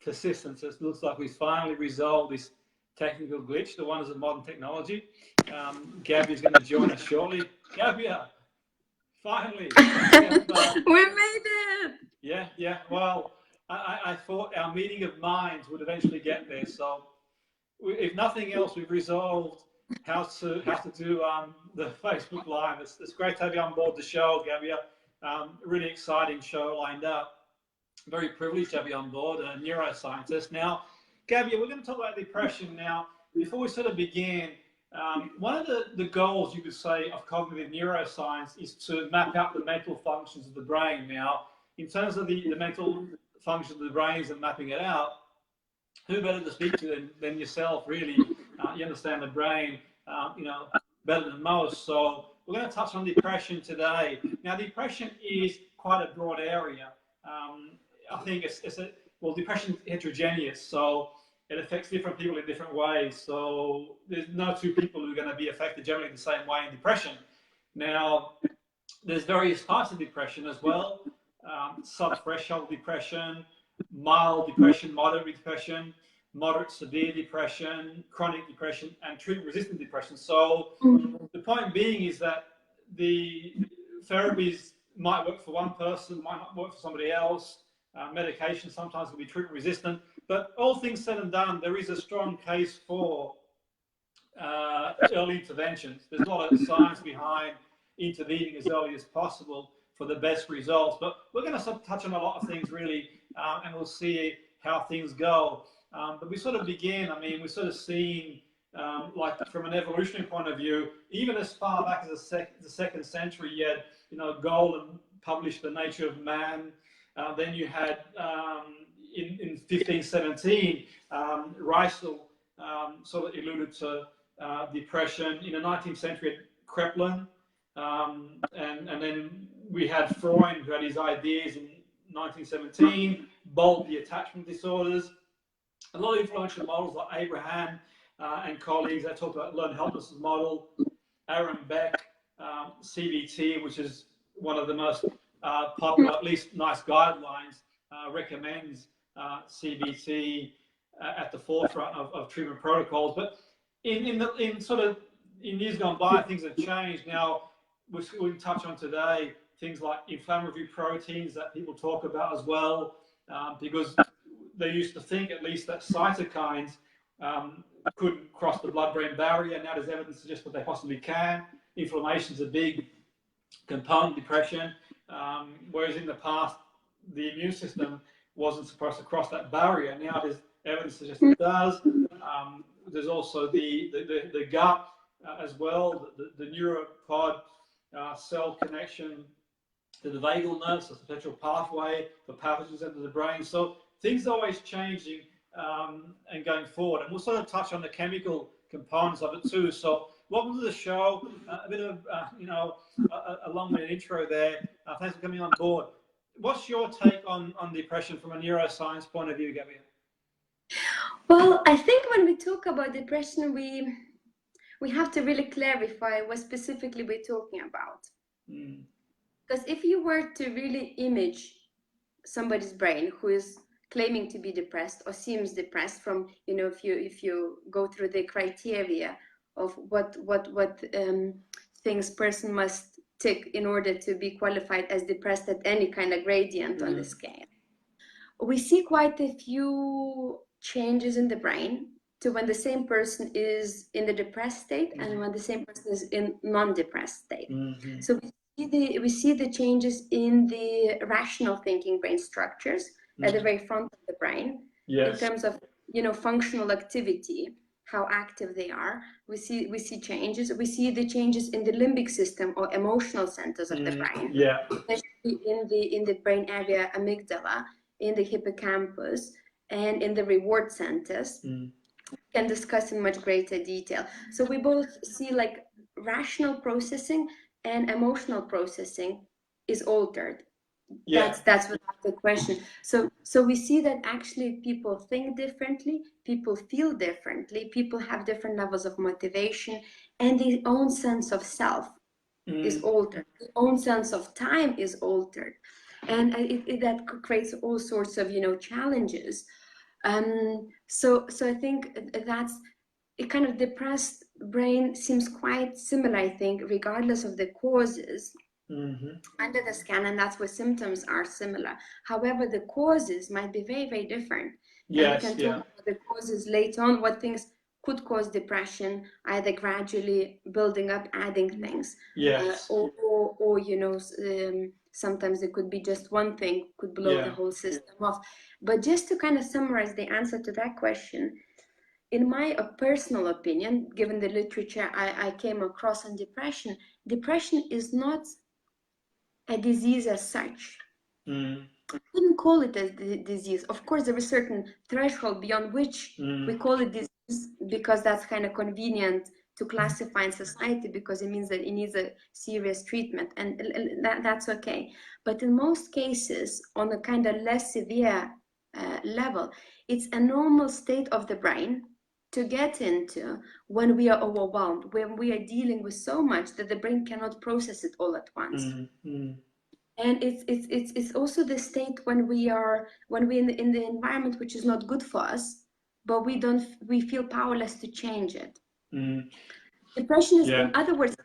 persistence. It looks like we've finally resolved this technical glitch, the wonders of modern technology. Gabija's going to join us shortly. Gabija, finally. We made it! Yeah. Well, I thought our meeting of minds would eventually get there. So if nothing else, we've resolved how to do the Facebook Live. It's great to have you on board the show, Gabija. Really exciting show lined up. Very privileged to have you on board, a neuroscientist. Now, Gabija, we're going to talk about depression now. Before we sort of begin, one of the goals, you could say, of cognitive neuroscience is to map out the mental functions of the brain. Now, in terms of the mental functions of the brains and mapping it out, who better to speak to than yourself, really? You understand the brain, better than most. So we're going to touch on depression today. Now, depression is quite a broad area. I think depression is heterogeneous, so it affects different people in different ways. So there's no two people who are going to be affected generally the same way in depression. Now, there's various types of depression as well. Sub-threshold depression, mild depression, moderate depression, moderate severe depression, chronic depression, and treatment-resistant depression. So the point being is that the therapies might work for one person, might not work for somebody else. Medication sometimes can be treatment resistant, but all things said and done, there is a strong case for early interventions. There's a lot of science behind intervening as early as possible for the best results, but we're going to touch on a lot of things really, and we'll see how things go. But we sort of begin, we're sort of seeing, like from an evolutionary point of view, even as far back as the second century, you had, Golden published The Nature of Man. Then you had, in 1517, Reisel sort of alluded to depression. In the 19th century, Kreplin, and then we had Freud, who had his ideas in 1917, Bowlby attachment disorders. A lot of influential models like Abraham and colleagues, they talked about learned helplessness model. Aaron Beck, CBT, which is one of the most popular, at least nice guidelines, recommends CBT at the forefront of treatment protocols. But in years gone by, things have changed. Now, we can touch on today things like inflammatory proteins that people talk about as well, because they used to think at least that cytokines couldn't cross the blood-brain barrier. Now there's evidence to suggest that they possibly can. Inflammation is a big component of depression, whereas in the past, the immune system wasn't supposed to cross that barrier. Now there's evidence to suggest it does. There's also the gut as well, the neuropod cell connection to the vagal nerve, so it's a potential pathway for pathogens into the brain. So things are always changing and going forward. And we'll sort of touch on the chemical components of it too. So welcome to the show. A bit of, a long-winded intro there. Thanks for coming on board. What's your take on depression from a neuroscience point of view, Gabija? Well, I think when we talk about depression, we have to really clarify what specifically we're talking about. Because if you were to really image somebody's brain who is claiming to be depressed or seems depressed from, if you go through the criteria of what things person must tick in order to be qualified as depressed at any kind of gradient on the scale, we see quite a few changes in the brain to when the same person is in the depressed state and when the same person is in non-depressed state. So we see the changes in the rational thinking brain structures at the very front of the brain. In terms of functional activity, how active they are. We see changes. We see the changes in the limbic system or emotional centers of the brain. Especially in the brain area amygdala, in the hippocampus, and in the reward centers. Can discuss in much greater detail. So we both see like rational processing and emotional processing is altered. That's without the question. So we see that actually people think differently, people feel differently, people have different levels of motivation, and their own sense of self is altered. Their own sense of time is altered, and that creates all sorts of challenges. So I think that's a kind of depressed brain seems quite similar, I think, regardless of the causes under the scan, and that's where symptoms are similar. However, the causes might be very, very different. Yes, and we can talk about the causes later on, what things could cause depression, either gradually building up, adding things, yes, or you know, sometimes it could be just one thing could blow the whole system off. But just to kind of summarize the answer to that question, in my personal opinion, given the literature I came across on depression, depression is not a disease as such. I wouldn't call it a disease. Of course, there is a certain threshold beyond which we call it disease, because that's kind of convenient to classify in society, because it means that it needs a serious treatment, and that's okay. But in most cases, on a kind of less severe level, it's a normal state of the brain to get into when we are overwhelmed, when we are dealing with so much that the brain cannot process it all at once. And it's also the state when we're in the environment which is not good for us, but we feel powerless to change it. Depression is, in other words,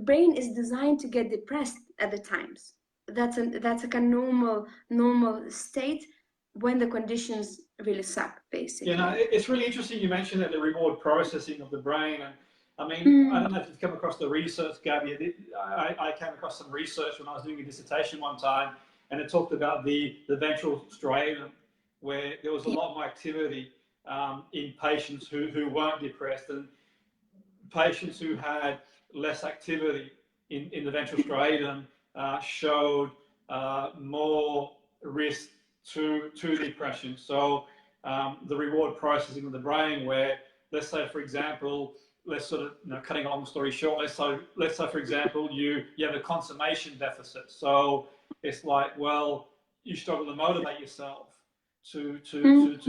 brain is designed to get depressed at the times. That's a kind of normal state when the conditions really suck, basically. You know, it's really interesting you mentioned that the reward processing of the brain. And I mean, I don't know if you've come across the research, Gabby. I came across some research when I was doing a dissertation one time, and it talked about the ventral striatum, where there was a lot more activity in patients who weren't depressed, and patients who had less activity in the ventral striatum showed more risk to depression. So the reward processing of the brain, where, let's say, for example, let's sort of, cutting a long story short, let's say for example, you have a consummation deficit. So it's like, well, you struggle to motivate yourself to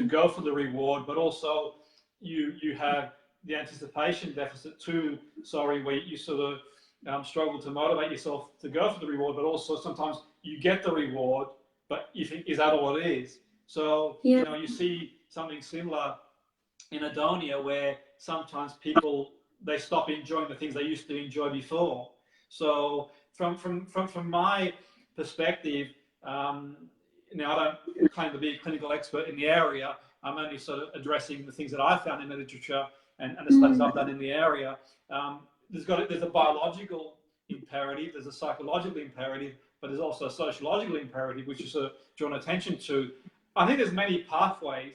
go for the reward, but also you have the anticipation deficit too, where you sort of struggle to motivate yourself to go for the reward, but also sometimes you get the reward, but you think, is that all it is? So, you see something similar in Adonia, where sometimes people, they stop enjoying the things they used to enjoy before. So from my perspective, now I don't claim to be a clinical expert in the area. I'm only sort of addressing the things that I found in the literature and the studies I've done in the area. There's a biological imperative, there's a psychological imperative, but there's also a sociological imperative, which is drawn attention to. I think there's many pathways,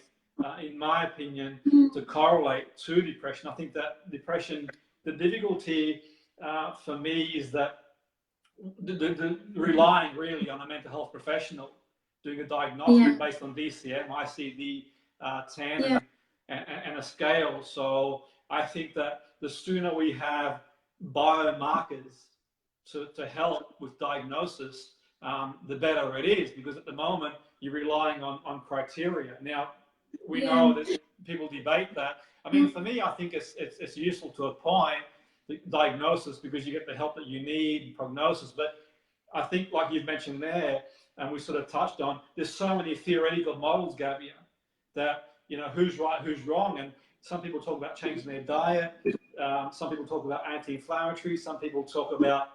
in my opinion, to correlate to depression. I think that depression, the difficulty for me is that the relying really on a mental health professional doing a diagnostic based on DCM, ICD, 10, and a scale. So I think that the sooner we have biomarkers to help with diagnosis, the better it is, because at the moment you're relying on criteria. Now, we know that people debate that. I mean, for me, I think it's useful to a point, the diagnosis, because you get the help that you need, prognosis. But I think, like you've mentioned there, and we sort of touched on, there's so many theoretical models, Gabija, that, who's right, who's wrong. And some people talk about changing their diet. Some people talk about anti-inflammatory. Some people talk about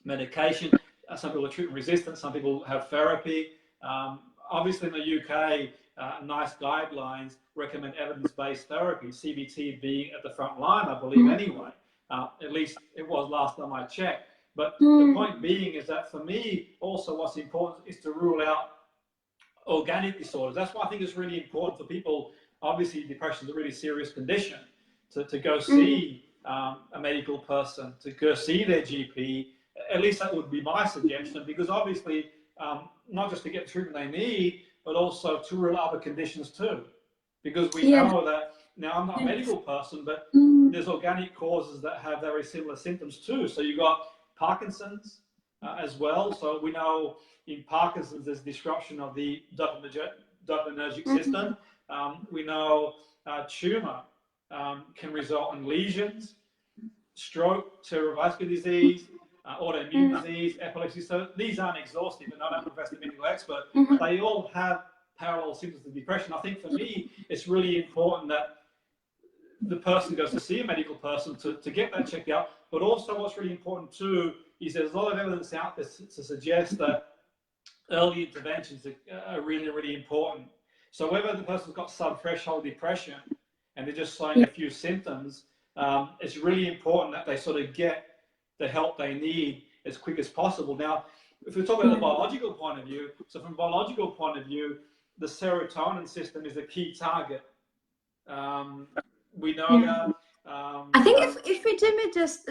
medication. Some people are treatment resistant. Some people have therapy. Obviously, in the UK, NICE guidelines recommend evidence-based therapy, CBT being at the front line, I believe, anyway. At least it was last time I checked. But the point being is that for me, also what's important is to rule out organic disorders. That's why I think it's really important for people. Obviously, depression is a really serious condition, to go see a medical person, to go see their GP. At least that would be my suggestion, because obviously, not just to get the treatment they need, but also to rule out other conditions too. Because we know that, now I'm not a medical person, but there's organic causes that have very similar symptoms too. So you've got Parkinson's as well. So we know in Parkinson's there's disruption of the dopaminergic system. We know tumor can result in lesions, stroke, cerebrovascular disease, autoimmune disease, epilepsy. So these aren't exhaustive, and I don't profess to be a medical expert. They all have parallel symptoms of depression. I think for me, it's really important that the person goes to see a medical person to get that checked out. But also what's really important too is there's a lot of evidence out there to suggest that early interventions are really, really important. So whether the person's got sub-threshold depression and they're just showing a few symptoms, it's really important that they sort of get the help they need as quick as possible. Now, if we talk about the biological point of view, so from a biological point of view, the serotonin system is a key target. We know that. I think if we, Jimmy, just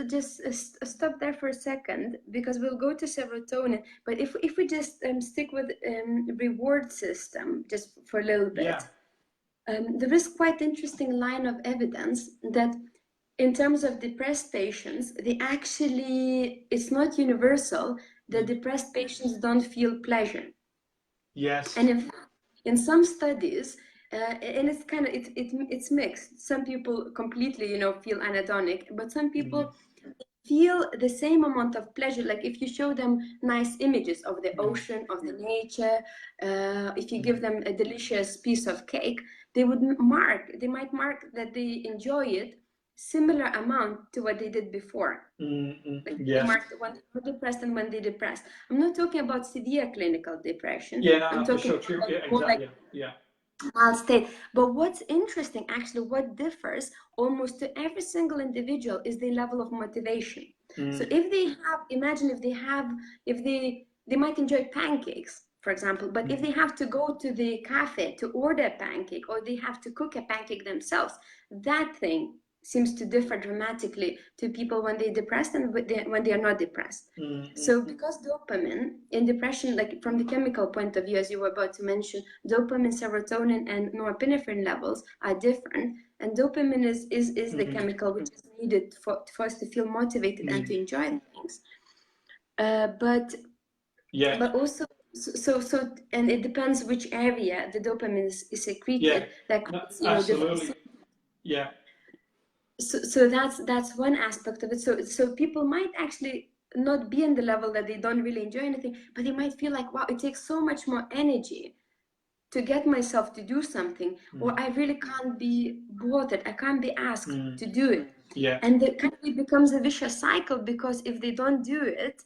stop there for a second, because we'll go to serotonin. But if we just stick with reward system just for a little bit, there is quite interesting line of evidence that in terms of depressed patients, they actually, it's not universal that depressed patients don't feel pleasure. Yes. And in some studies, and it's kind of it's mixed. Some people completely, you know, feel anhedonic, but some people feel the same amount of pleasure. Like if you show them nice images of the ocean, of the nature, if you give them a delicious piece of cake, they might mark that they enjoy it similar amount to what they did before. Like they marked when they were depressed and when they depressed. I'm not talking about severe clinical depression. I'm talking about exactly. Mild state. But what's interesting, actually, what differs almost to every single individual is the level of motivation. So if they have, imagine if they might enjoy pancakes, for example, but if they have to go to the cafe to order a pancake, or they have to cook a pancake themselves, that thing seems to differ dramatically to people when they're depressed and when they are not depressed. So because dopamine in depression, like from the chemical point of view, as you were about to mention, dopamine, serotonin, and norepinephrine levels are different. And dopamine is the chemical which is needed for us to feel motivated and to enjoy things. But also, so and it depends which area the dopamine is secreted. Absolutely. So that's one aspect of it. So people might actually not be in the level that they don't really enjoy anything, but they might feel like, wow, it takes so much more energy to get myself to do something, or I really can't be bothered, I can't be asked to do it. And it kind of becomes a vicious cycle, because if they don't do it,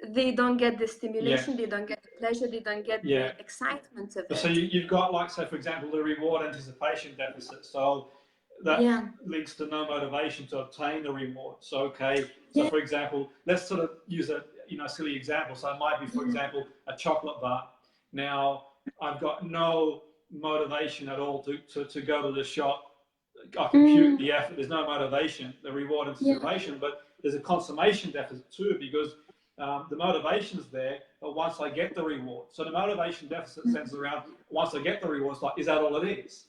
they don't get the stimulation, they don't get the pleasure, they don't get the excitement of it. So you've got, like, say, for example, the reward anticipation deficit. So that links to no motivation to obtain the reward. So, for example, let's sort of use a silly example. So it might be, for example, a chocolate bar. Now, I've got no motivation at all to go to the shop. I compute the effort. There's no motivation, the reward anticipation, but there's a consummation deficit too, because the motivation's there, but once I get the reward. So the motivation deficit centers around, once I get the reward, it's like, is that all it is?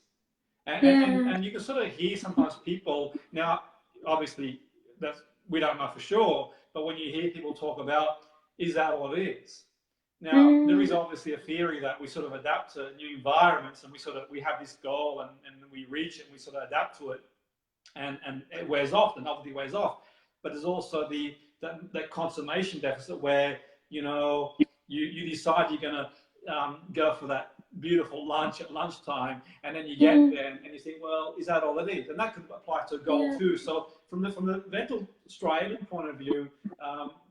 And you can sort of hear sometimes people, now obviously we don't know for sure, but when you hear people talk about, is that all it is? Now, there is obviously a theory that we sort of adapt to new environments, and we have this goal, and we reach it, and we sort of adapt to it, and it wears off, the novelty wears off. But there's also that consummation deficit where, you decide you're going to go for that beautiful lunch at lunchtime, and then you get there and you think, well, is that all it is? And that could apply to a goal too. So from the mental striatal point of view,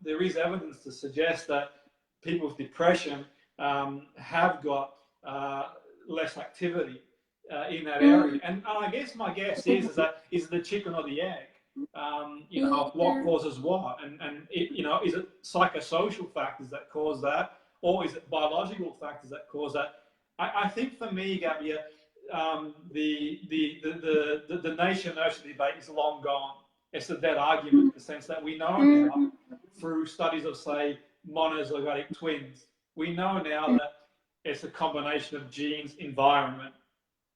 there is evidence to suggest that people with depression have got less activity in that area. And I guess my guess is that is the chicken or the egg? What causes what? And is it psychosocial factors that cause that, or is it biological factors that cause that? I think for me, Gabija, the nation-nurture debate is long gone. It's a dead argument in the sense that we know now through studies of, say, monozygotic twins. We know now that it's a combination of genes, environment,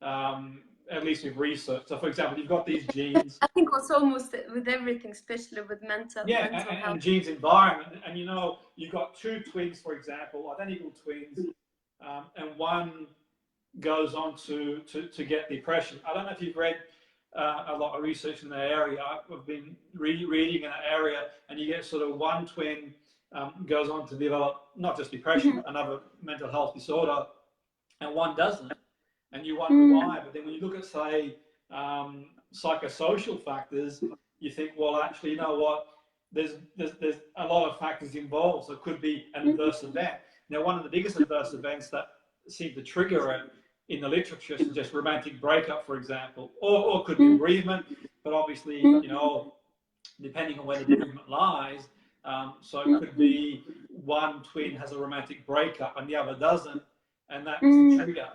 at least with research. So, for example, you've got these genes. I think also almost with everything, especially with mental health. And genes, environment. And you've got two twins, for example, identical twins, and one goes on to get depression. I don't know if you've read a lot of research in that area. I've been reading in that area, and you get sort of one twin goes on to develop not just depression, another mental health disorder, and one doesn't, and you wonder why. But then when you look at, say, psychosocial factors, you think, well, actually, you know what? There's a lot of factors involved. So it could be an adverse event. Now, one of the biggest adverse events that seem to trigger it in the literature is just romantic breakup, for example, or it could be bereavement. But obviously, you know, depending on where the bereavement lies, so it could be one twin has a romantic breakup and the other doesn't, and that's the trigger,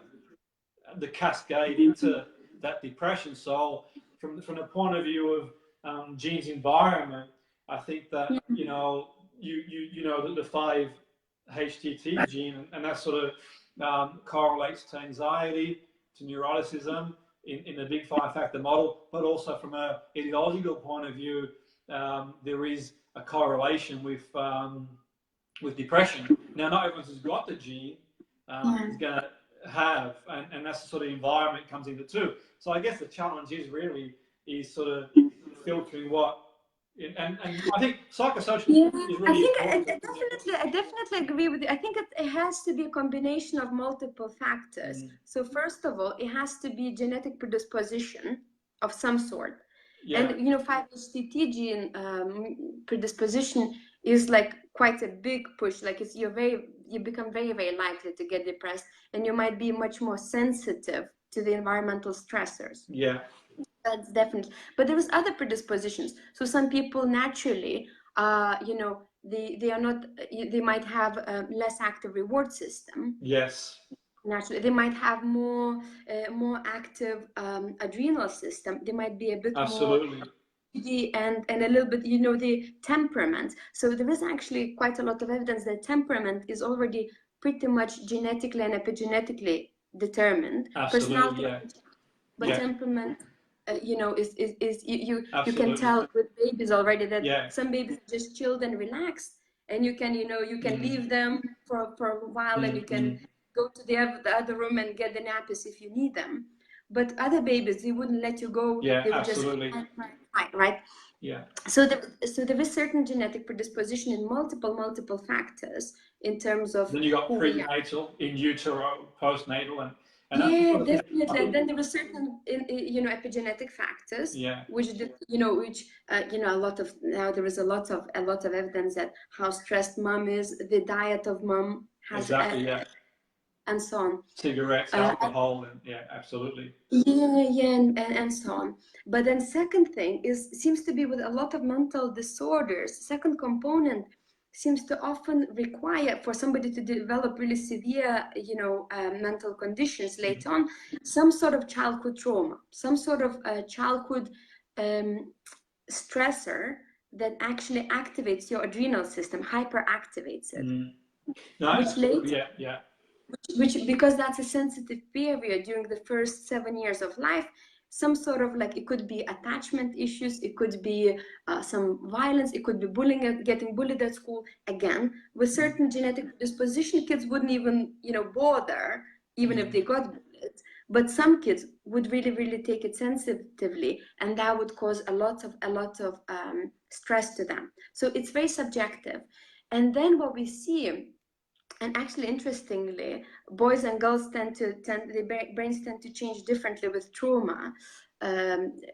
the cascade into that depression. So from the point of view of genes environment, I think that you know that the 5-HTT gene, and that sort of correlates to anxiety, to neuroticism in the big 5-factor model, but also from an ideological point of view, there is a correlation with depression. Now, not everyone who's got the gene is going to have, and that's the sort of environment comes into too. So I guess the challenge is really sort of filtering what, and I think psychosocial is really important. I definitely agree with you. I think it has to be a combination of multiple factors. So first of all, it has to be genetic predisposition of some sort. And you know, 5-HTT gene predisposition is like quite a big push. Like you become very, very likely to get depressed, and you might be much more sensitive to the environmental stressors. Yeah, that's definitely. But there is other predispositions. So some people naturally, you know, they are not. They might have a less active reward system. Yes. Naturally, they might have more active adrenal system. They might be a bit more and a little bit, you know, the temperament. So there is actually quite a lot of evidence that temperament is already pretty much genetically and epigenetically determined. Personality, but temperament, you know, is you can tell with babies already that some babies are just chilled and relaxed, and you can, you know, you can leave them for a while, and you can go to the other room and get the nappies if you need them. But other babies, they wouldn't let you go. Yeah, they would absolutely. Just right. Yeah. So there is certain genetic predisposition in multiple factors in terms of. Then you got prenatal, in utero, postnatal, and definitely. And then there were certain, you know, epigenetic factors, which you know, a lot of now there is a lot of evidence that how stressed mom is, the diet of mom has, and so on. Cigarettes, alcohol, and absolutely. And so on. But then second thing seems to be with a lot of mental disorders. Second component seems to often require for somebody to develop really severe, you know, mental conditions later on, some sort of childhood trauma, some sort of childhood stressor that actually activates your adrenal system, hyperactivates it. Which later, which because that's a sensitive period during the first 7 years of life, some sort of, like, it could be attachment issues, it could be some violence, it could be bullying, getting bullied at school. Again, with certain genetic disposition, kids wouldn't even, you know, bother even if they got bullied. But some kids would really take it sensitively, and that would cause a lot of stress to them. So it's very subjective. And then what we see, and actually, interestingly, boys and girls their brains tend to change differently with trauma.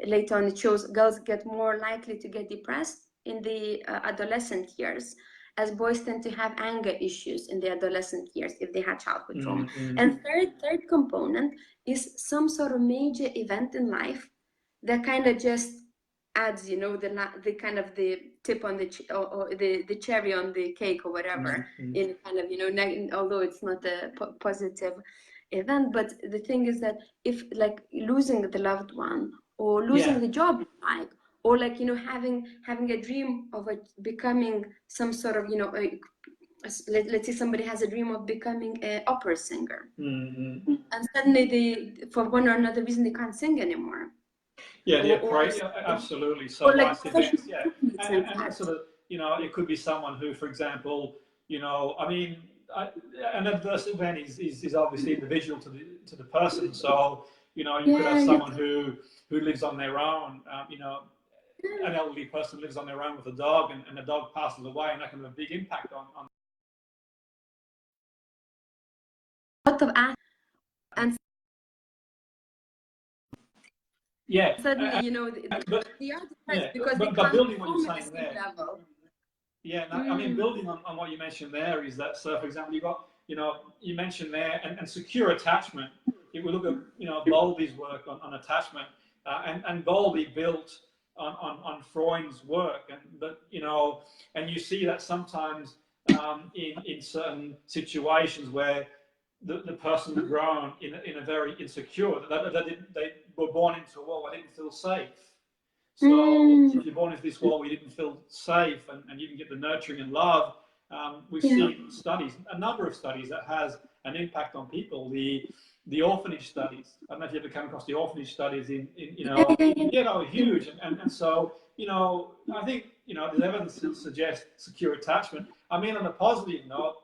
Later on, it shows girls get more likely to get depressed in the adolescent years, as boys tend to have anger issues in the adolescent years if they had childhood trauma. And third component is some sort of major event in life that kind of just adds, you know, the kind of the tip on the or the cherry on the cake or whatever, in kind of, you know, although it's not a positive event. But the thing is that if, like, losing the loved one, or losing the job, like, or, like, you know, having a dream of becoming some sort of, you know, let's say somebody has a dream of becoming an opera singer, and suddenly for one or another reason they can't sing anymore. Absolutely. So like, and that sort of, you know, it could be someone who, for example, you know, I mean, an adverse event is obviously individual to the person. So, you know, you could have someone who lives on their own, you know, an elderly person lives on their own with a dog, and the dog passes away, and that can have a big impact on. A lot of Yeah. Suddenly, you know, they are depressed because they can't building what you're perform at saying the same there. level. Yeah, no, I mean, building on what you mentioned there is that, so for example, you got, you mentioned there, and secure attachment. If we look at, Bowlby's work on attachment, and Bowlby built on Freud's work, and you see that sometimes in certain situations where the person had grown in a very insecure, they were born into a world where they didn't feel safe. So if you're born into this world where you didn't feel safe and you didn't get the nurturing and love, we've seen studies, a number of studies that has an impact on people. The orphanage studies. I don't know if you ever come across the orphanage studies in huge. And so, I think, there's evidence to suggest secure attachment. I mean, on a positive note,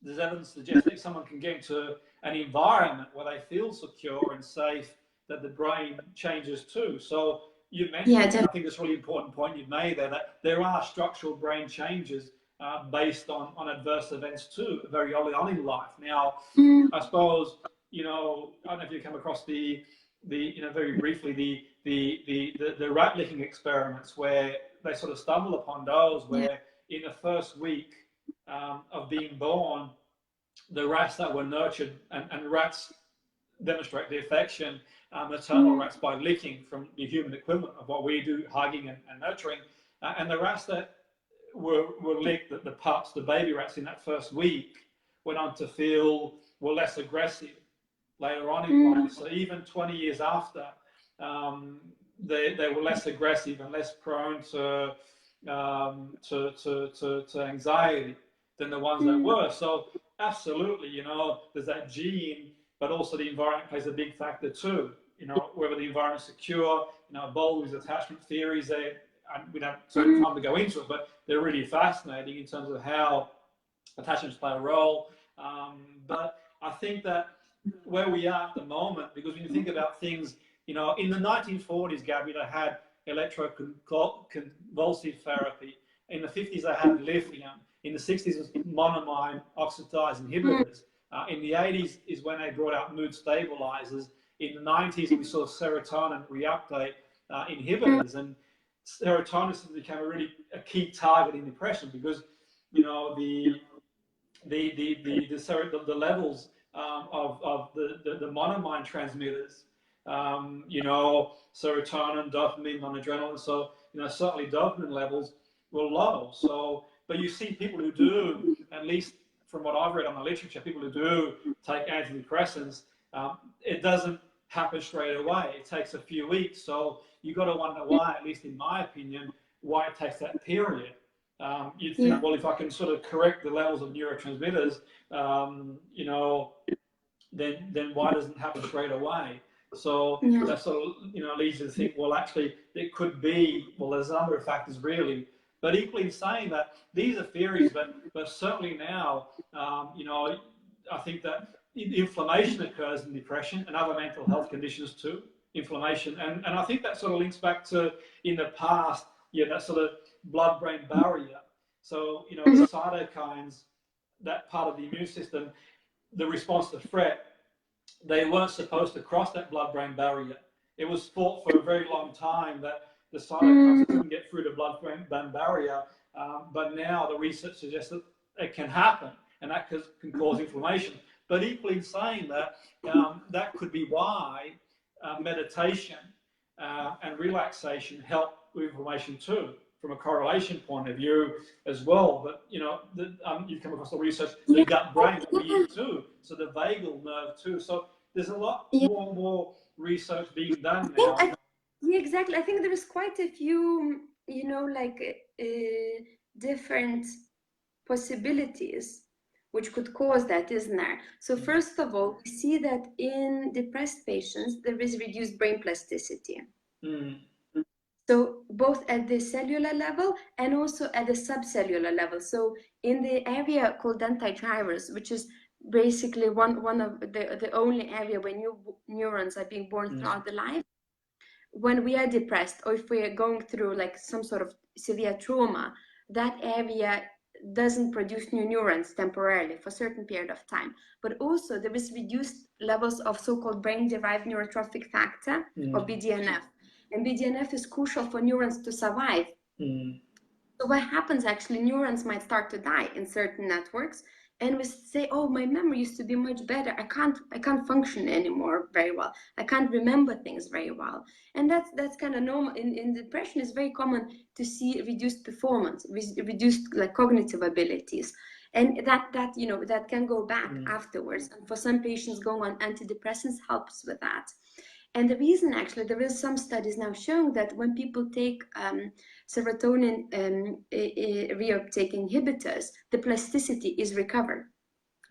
there's evidence to suggest that if someone can get into an environment where they feel secure and safe, that the brain changes too. So you mentioned, I think it's a really important point you've made there, that there are structural brain changes based on adverse events too, very early on in life. Now, I suppose, I don't know if you come across the very briefly, the rat licking experiments where they sort of stumble upon those where in the first week of being born, the rats that were nurtured, and rats demonstrate the affection, maternal rats, by licking from the human equivalent of what we do, hugging and nurturing, and the rats that were licked, the pups, the baby rats in that first week, went on to were less aggressive later on in life. So even 20 years after, they were less aggressive and less prone to anxiety than the ones that were. So absolutely, there's that gene, but also the environment plays a big factor too. Whether the environment's secure, Bowlby's attachment theories, we don't have time to go into it, but they're really fascinating in terms of how attachments play a role. But I think that where we are at the moment, because when you think about things, in the 1940s, Gabby, they had electroconvulsive therapy. In the 50s, they had lithium. In the 60s, it was monoamine oxidase inhibitors. In the 80s is when they brought out mood stabilizers. In the 90s, we saw serotonin reuptake inhibitors, and serotonin became a key target in depression because the levels of the monoamine transmitters, serotonin, dopamine, noradrenaline. So certainly dopamine levels were low. So, but you see people who do, at least from what I've read on the literature, people who do take antidepressants, it doesn't happen straight away. It takes a few weeks. So you've got to wonder why, at least in my opinion, why it takes that period. You'd think, well, if I can sort of correct the levels of neurotransmitters, then why doesn't it happen straight away? So that sort of, leads you to think, well, actually, it could be, well, there's a number of factors really. But equally in saying that, these are theories, but certainly now, I think that inflammation occurs in depression and other mental health conditions too, inflammation. And I think that sort of links back to, in the past, that sort of blood-brain barrier. So, the cytokines, that part of the immune system, the response to threat, they weren't supposed to cross that blood-brain barrier. It was thought for a very long time that the cytokines couldn't get through the blood-brain barrier, but now the research suggests that it can happen, and that can cause inflammation. But equally in saying that, that could be why meditation and relaxation help with inflammation too, from a correlation point of view as well. But you've come across the research, the gut brain too, so the vagal nerve too. So there's a lot more research being done now. Exactly. I think there is quite a few, different possibilities which could cause that, isn't there? So first of all, we see that in depressed patients, there is reduced brain plasticity. So both at the cellular level and also at the subcellular level. So in the area called dendrites, which is basically one of the only area where new neurons are being born throughout the life, when we are depressed or if we are going through like some sort of severe trauma, that area doesn't produce new neurons temporarily for a certain period of time, but also there is reduced levels of so-called brain-derived neurotrophic factor, or BDNF. And BDNF is crucial for neurons to survive. So what happens actually, neurons might start to die in certain networks, and we say, oh, my memory used to be much better. I can't function anymore very well. I can't remember things very well. And that's kind of normal. In depression, it's very common to see reduced performance, reduced like cognitive abilities. And that can go back afterwards. And for some patients, going on antidepressants helps with that. And the reason, actually, there is some studies now showing that when people take serotonin reuptake inhibitors, the plasticity is recovered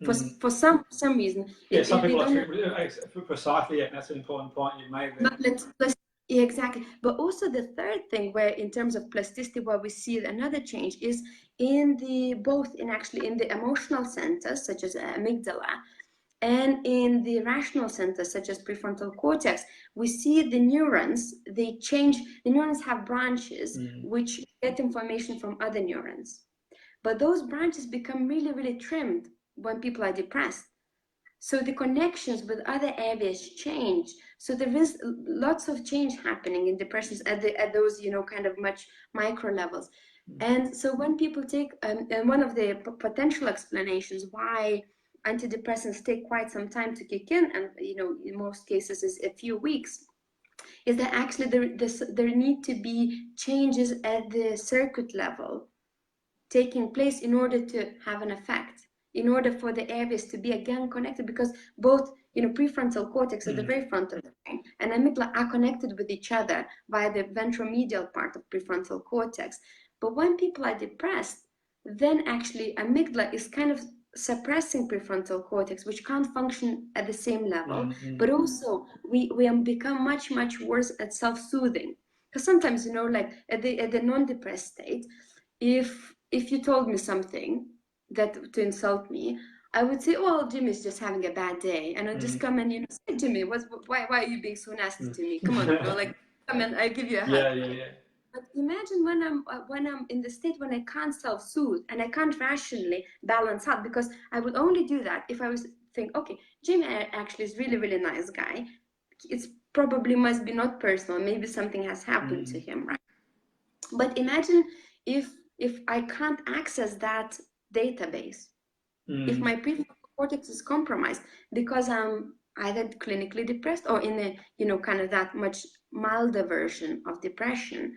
for some reason. Yeah, some people are precisely, and that's an important point you made there. Yeah, exactly. But also the third thing, where in terms of plasticity, where we see another change is in the emotional centers, such as amygdala, and in the rational centers, such as prefrontal cortex. We see the neurons, they change. The neurons have branches which get information from other neurons. But those branches become really, really trimmed when people are depressed. So the connections with other areas change. So there is lots of change happening in depressions at those, kind of much micro levels. And so when people take, and one of the potential explanations why antidepressants take quite some time to kick in, and in most cases is a few weeks, is that actually there need to be changes at the circuit level taking place in order to have an effect, in order for the areas to be again connected, because both prefrontal cortex at the very front of the brain and amygdala are connected with each other via the ventromedial part of prefrontal cortex. But when people are depressed, then actually amygdala is kind of suppressing prefrontal cortex, which can't function at the same level. But also we become much worse at self-soothing, because sometimes like at the non-depressed state, if you told me something that to insult me, I would say, oh, Jimmy's just having a bad day, and I'd just come and say, Jimmy, why are you being so nasty to me? Come on, come and I give you a hug. Yeah. But imagine when I'm in the state when I can't self-soothe and I can't rationally balance out, because I would only do that if I was think, okay, Jimmy actually is really, really nice guy. It's probably must be not personal. Maybe something has happened to him, right? But imagine if I can't access that database, if my prefrontal cortex is compromised because I'm either clinically depressed or in a kind of that much milder version of depression,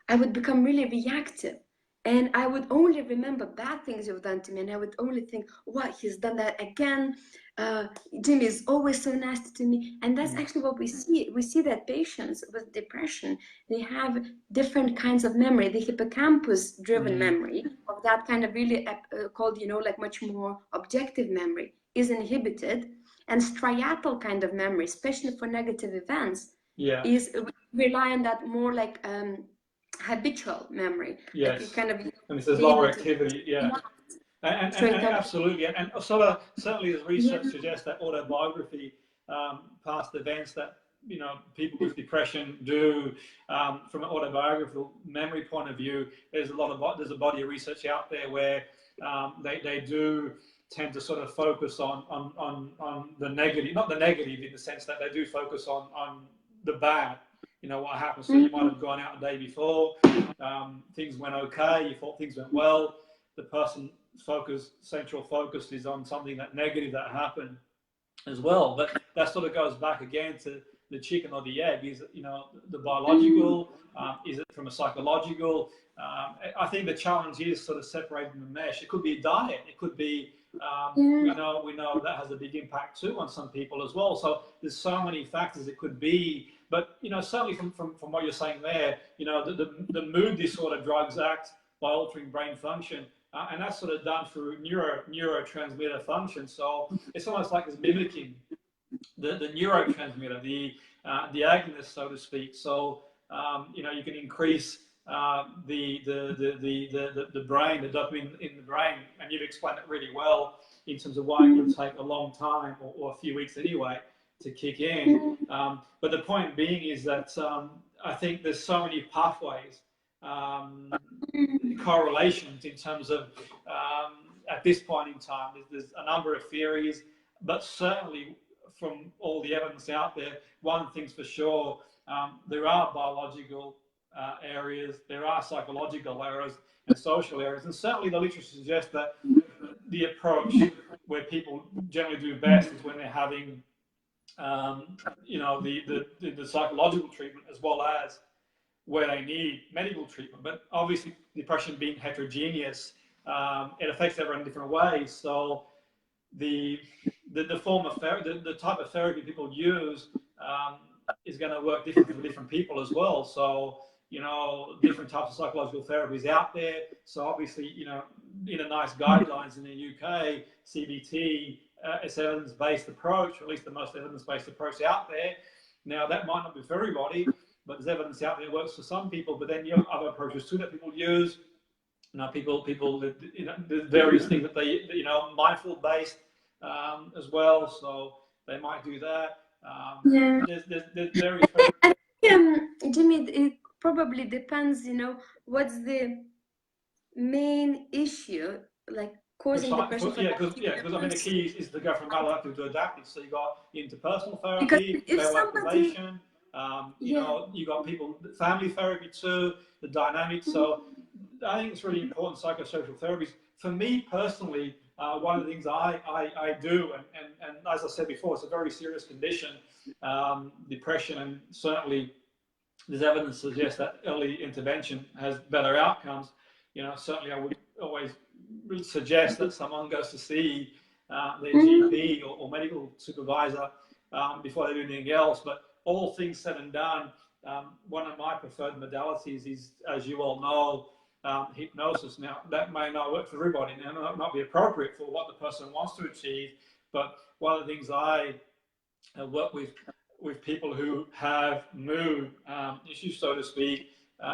I would become really reactive, and I would only remember bad things you've done to me, and I would only think, what, he's done that again. Jimmy is always so nasty to me. And that's actually what we see. We see that patients with depression, they have different kinds of memory. The hippocampus driven memory of that kind of really called, like much more objective memory is inhibited. And striatal kind of memory, especially for negative events, is rely on that more like habitual memory. Yes. Like kind of, and there's lower activity, And absolutely, and so certainly as research suggests that autobiography, past events that people with depression do, from an autobiographical memory point of view, there's a body of research out there where they do tend to sort of focus on the negative, not the negative in the sense that they do focus on the bad. What happened. So you might have gone out the day before, things went okay, you thought things went well. The person central focus is on something that negative that happened as well. But that sort of goes back again to the chicken or the egg. Is it, the biological? Is it from a psychological? I think the challenge is sort of separating the mesh. It could be a diet. It could be, we know that has a big impact too on some people as well. So there's so many factors it could be. But certainly from what you're saying there, the mood disorder drugs act by altering brain function, and that's sort of done through neurotransmitter function. So it's almost like it's mimicking the neurotransmitter, the agonist, so to speak. So you can increase the brain, the dopamine in the brain, and you've explained it really well in terms of why it would take a long time or a few weeks anyway to kick in. But the point being is that I think there's so many pathways correlations in terms of, at this point in time, there's a number of theories, but certainly from all the evidence out there, one thing's for sure, there are biological areas, there are psychological areas and social areas, and certainly the literature suggests that the approach where people generally do best is when they're having, you know, the psychological treatment as well as where they need medical treatment. But obviously, depression being heterogeneous, it affects everyone in different ways. So the form of the type of therapy people use is going to work differently for different people as well. So, you know, different types of psychological therapies out there. So obviously, you know, in a nice guidelines in the UK, CBT is evidence-based approach, or at least the most evidence-based approach out there. Now, that might not be for everybody, but there's evidence out there that works for some people. But then you have other approaches too that people use. You know, people, you know, the various things that they, you know, mindful-based as well. So they might do that. Yeah. There's various. Jimmy, it probably depends. You know, what's the main issue, like causing depression? Yeah, because I mean the key is to go from maladaptive to adaptive. So you got interpersonal therapy, activation. You know, you got people, family therapy too, the dynamics. So I think it's really important, psychosocial therapies. For me personally, one of the things I do, and as I said before, it's a very serious condition, depression, and certainly there's evidence to suggest that early intervention has better outcomes. You know, certainly I would always suggest that someone goes to see their GP or medical supervisor before they do anything else. But all things said and done, one of my preferred modalities is, as you all know, hypnosis. Now, that may not work for everybody, and it might not be appropriate for what the person wants to achieve, but one of the things I work with people who have mood issues, so to speak.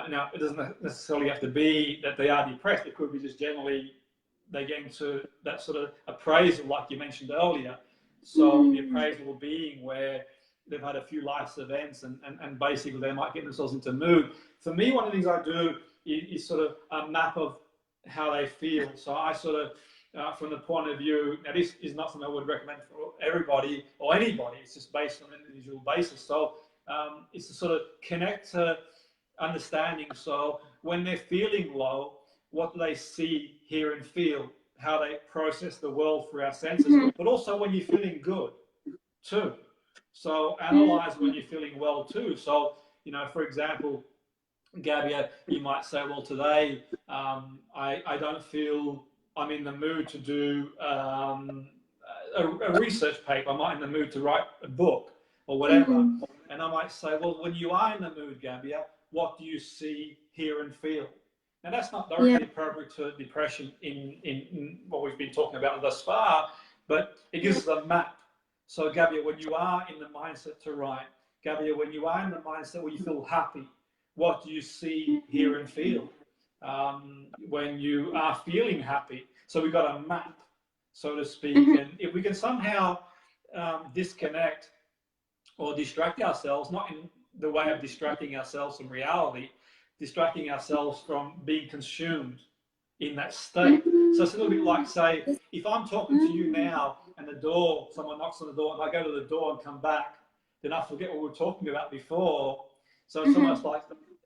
Now, it doesn't necessarily have to be that they are depressed. It could be just generally they get into that sort of appraisal, like you mentioned earlier. So the appraisal being where they've had a few life events and basically they might get themselves into mood. For me, one of the things I do is sort of a map of how they feel. So I sort of, from the point of view, now this is not something I would recommend for everybody or anybody. It's just based on an individual basis. So it's to sort of connect to understanding. So when they're feeling low, what do they see, hear, and feel? How they process the world through our senses, but also when you're feeling good too. So analyze when you're feeling well too. So, you know, for example, Gabija, you might say, well, today I don't feel I'm in the mood to do a research paper. I'm not in the mood to write a book or whatever. And I might say, well, when you are in the mood, Gabija, what do you see, hear, and feel? Now, that's not directly appropriate to depression in what we've been talking about thus far, but it gives us a map. So, Gabija, when you are in the mindset to write, Gabija, when you are in the mindset where you feel happy, what do you see, hear, and feel? When you are feeling happy, so we've got a map, so to speak, and if we can somehow disconnect or distract ourselves, not in the way of distracting ourselves from reality, distracting ourselves from being consumed in that state. So it's a little bit like, say, if I'm talking to you now and someone knocks on the door and I go to the door and come back, then I forget what we were talking about before. So it's almost like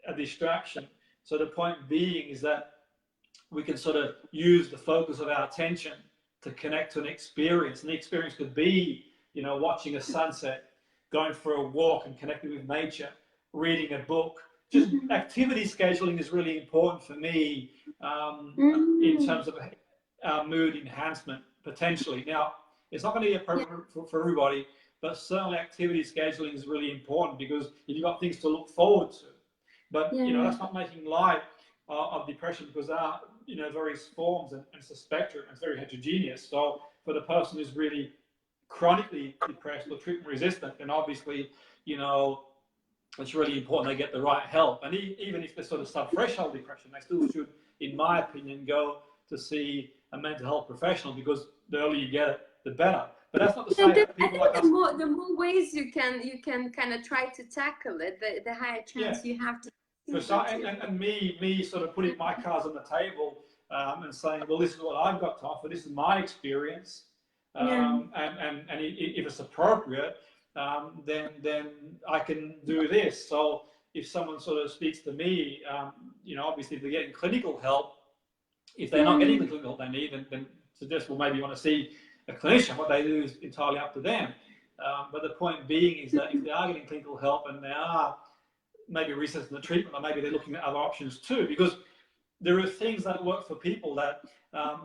a distraction. So the point being is that we can sort of use the focus of our attention to connect to an experience. And the experience could be, you know, watching a sunset, going for a walk and connecting with nature, reading a book. Just activity scheduling is really important for me in terms of mood enhancement, potentially. Now, it's not going to be appropriate for everybody, but certainly activity scheduling is really important because if you've got things to look forward to. But, you know, that's not making light of depression because there are, you know, various forms and it's a spectrum. It's very heterogeneous. So for the person who's really chronically depressed or treatment resistant, then obviously, you know, it's really important they get the right help. And even if they're sort of sub-threshold depression, they still should, in my opinion, go to see a mental health professional because the earlier you get it, the better. But that's not to say that people like us... the more ways you can kind of try to tackle it, the higher chance you have to And me sort of putting my cards on the table and saying, well, this is what I've got to offer. This is my experience, and if it's appropriate, then I can do this. So if someone sort of speaks to me, you know, obviously if they're getting clinical help, if they're not getting the clinical help they need, then suggest, well, maybe you want to see a clinician. What they do is entirely up to them. But the point being is that if they are getting clinical help and they are maybe researching the treatment, or maybe they're looking at other options too, because there are things that work for people that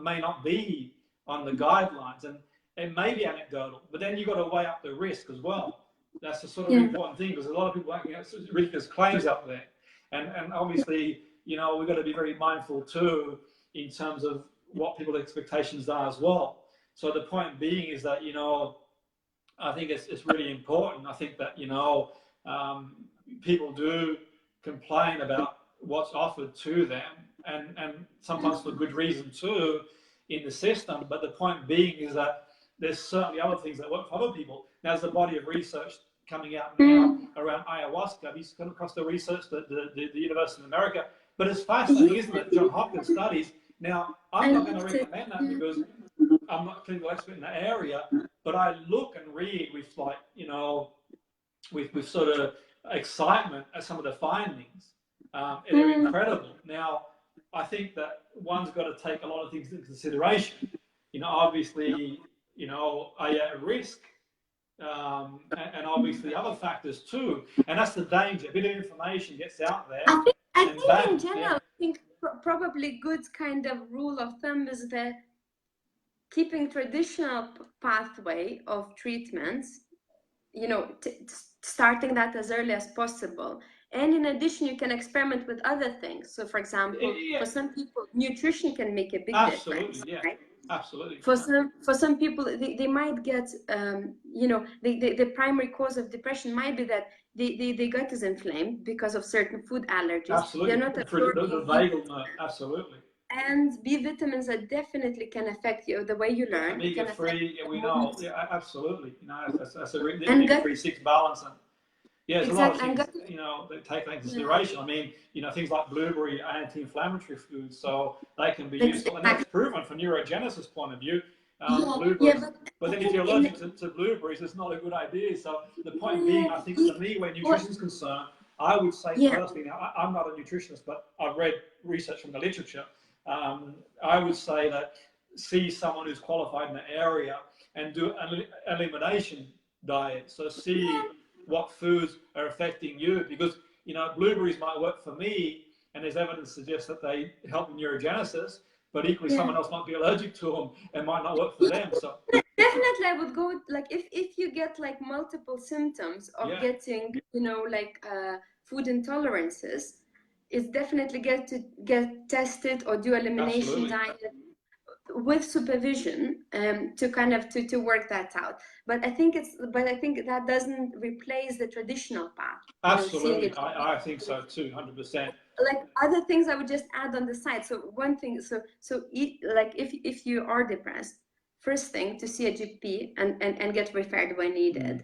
may not be on the guidelines, and it may be anecdotal, but then you've got to weigh up the risk as well. That's the sort of important thing, because a lot of people are making ridiculous claims up there. And obviously, you know, we've got to be very mindful too in terms of what people's expectations are as well. So the point being is that, you know, I think it's really important. I think that, you know, people do complain about what's offered to them, and sometimes for good reason too in the system. But the point being is that there's certainly other things that work for other people. Now, there's a body of research coming out now around ayahuasca. Have you come across the research that the University of America? But it's fascinating, isn't it? John Hopkins studies. Now, I'm not going to recommend that because I'm not a clinical expert in that area, but I look and read with, like, you know, with sort of excitement at some of the findings. And they're incredible. Now, I think that one's got to take a lot of things into consideration. You know, obviously, you know, are you at risk? And obviously other factors too. And that's the danger. A bit of information gets out there. I think in general, I think probably good kind of rule of thumb is that keeping traditional pathway of treatments, you know, starting that as early as possible. And in addition, you can experiment with other things. So, for example, for some people, nutrition can make a big difference. Right? Absolutely. For some people, they might get, you know, the primary cause of depression might be that the gut is inflamed because of certain food allergies. Absolutely. They're not the vagal nerve. Absolutely. And B vitamins that definitely can affect you, the way you learn. Omega-3, we know. Yeah, absolutely. You know, that's a 3-6 balance. And yeah, there's a lot of things, you know, that take that into consideration. I mean, you know, things like blueberry are anti-inflammatory foods, so they can be useful. And that's proven from neurogenesis point of view. Blueberries. But then if you're allergic to blueberries, it's not a good idea. So the point being, I think for me, where nutrition is concerned, I would say personally, now I'm not a nutritionist, but I've read research from the literature. I would say that see someone who's qualified in the area and do an elimination diet. So see what foods are affecting you, because, you know, blueberries might work for me, and there's evidence to suggest that they help in neurogenesis, but equally someone else might be allergic to them and might not work for them. So definitely I would go, like, if you get like multiple symptoms of getting, you know, like food intolerances, it's definitely get tested or do elimination diet with supervision to kind of to work that out. But I think that doesn't replace the traditional path. Absolutely, I think so too, 100%. Like other things I would just add on the side. So one thing, so like if you are depressed, first thing, to see a GP and get referred when needed.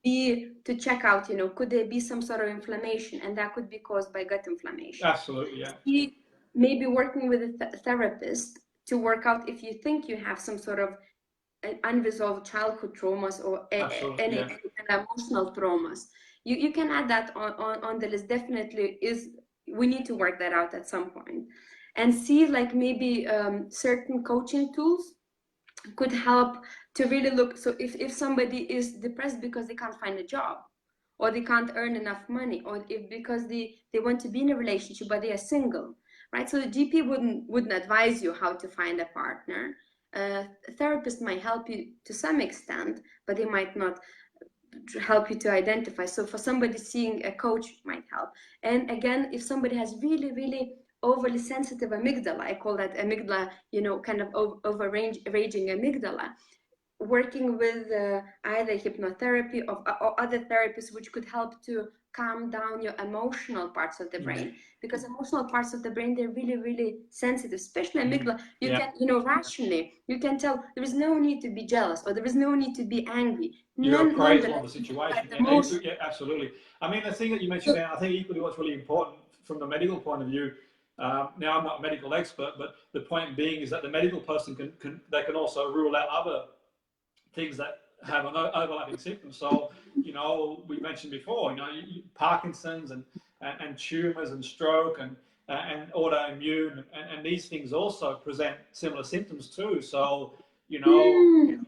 B, to check out, you know, could there be some sort of inflammation, and that could be caused by gut inflammation. Absolutely, yeah. C, maybe working with a therapist to work out if you think you have some sort of unresolved childhood traumas or any emotional traumas. You can add that on the list. Definitely we need to work that out at some point. And see, like, maybe certain coaching tools could help to really look. So if somebody is depressed because they can't find a job, or they can't earn enough money, or because they want to be in a relationship but they are single, right? So the GP wouldn't advise you how to find a partner. A therapist might help you to some extent, but they might not help you to identify. So for somebody, seeing a coach might help. And again, if somebody has really, really overly sensitive amygdala, I call that amygdala, you know, kind of raging amygdala, working with either hypnotherapy or other therapies which could help to calm down your emotional parts of the brain, because emotional parts of the brain, they're really, really sensitive, especially amygdala. You can, you know, rationally, you can tell there is no need to be jealous, or there is no need to be angry. You're appraisal of the situation. Yeah, absolutely. I mean, the thing that you mentioned there, I think equally what's really important from the medical point of view, now I'm not a medical expert, but the point being is that the medical person can also rule out other things that have an overlapping symptom. So, you know, we mentioned before, you know, Parkinson's and tumors and stroke and autoimmune and these things also present similar symptoms too. So, you know,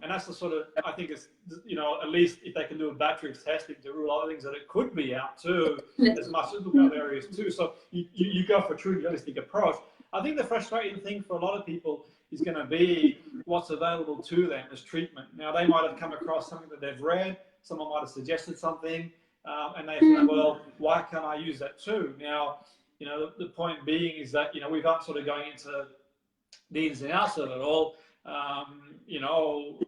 and that's the sort of, I think it's, you know, at least if they can do a battery of testing to rule other things that it could be out too, as much as look at other areas too. So you go for a true realistic approach. I think the frustrating thing for a lot of people is going to be what's available to them as treatment. Now, they might have come across something that they've read, someone might have suggested something, and they think, well, why can't I use that too? Now, you know, the point being is that, you know, we aren't sort of going into the ins and outs of it all. You know,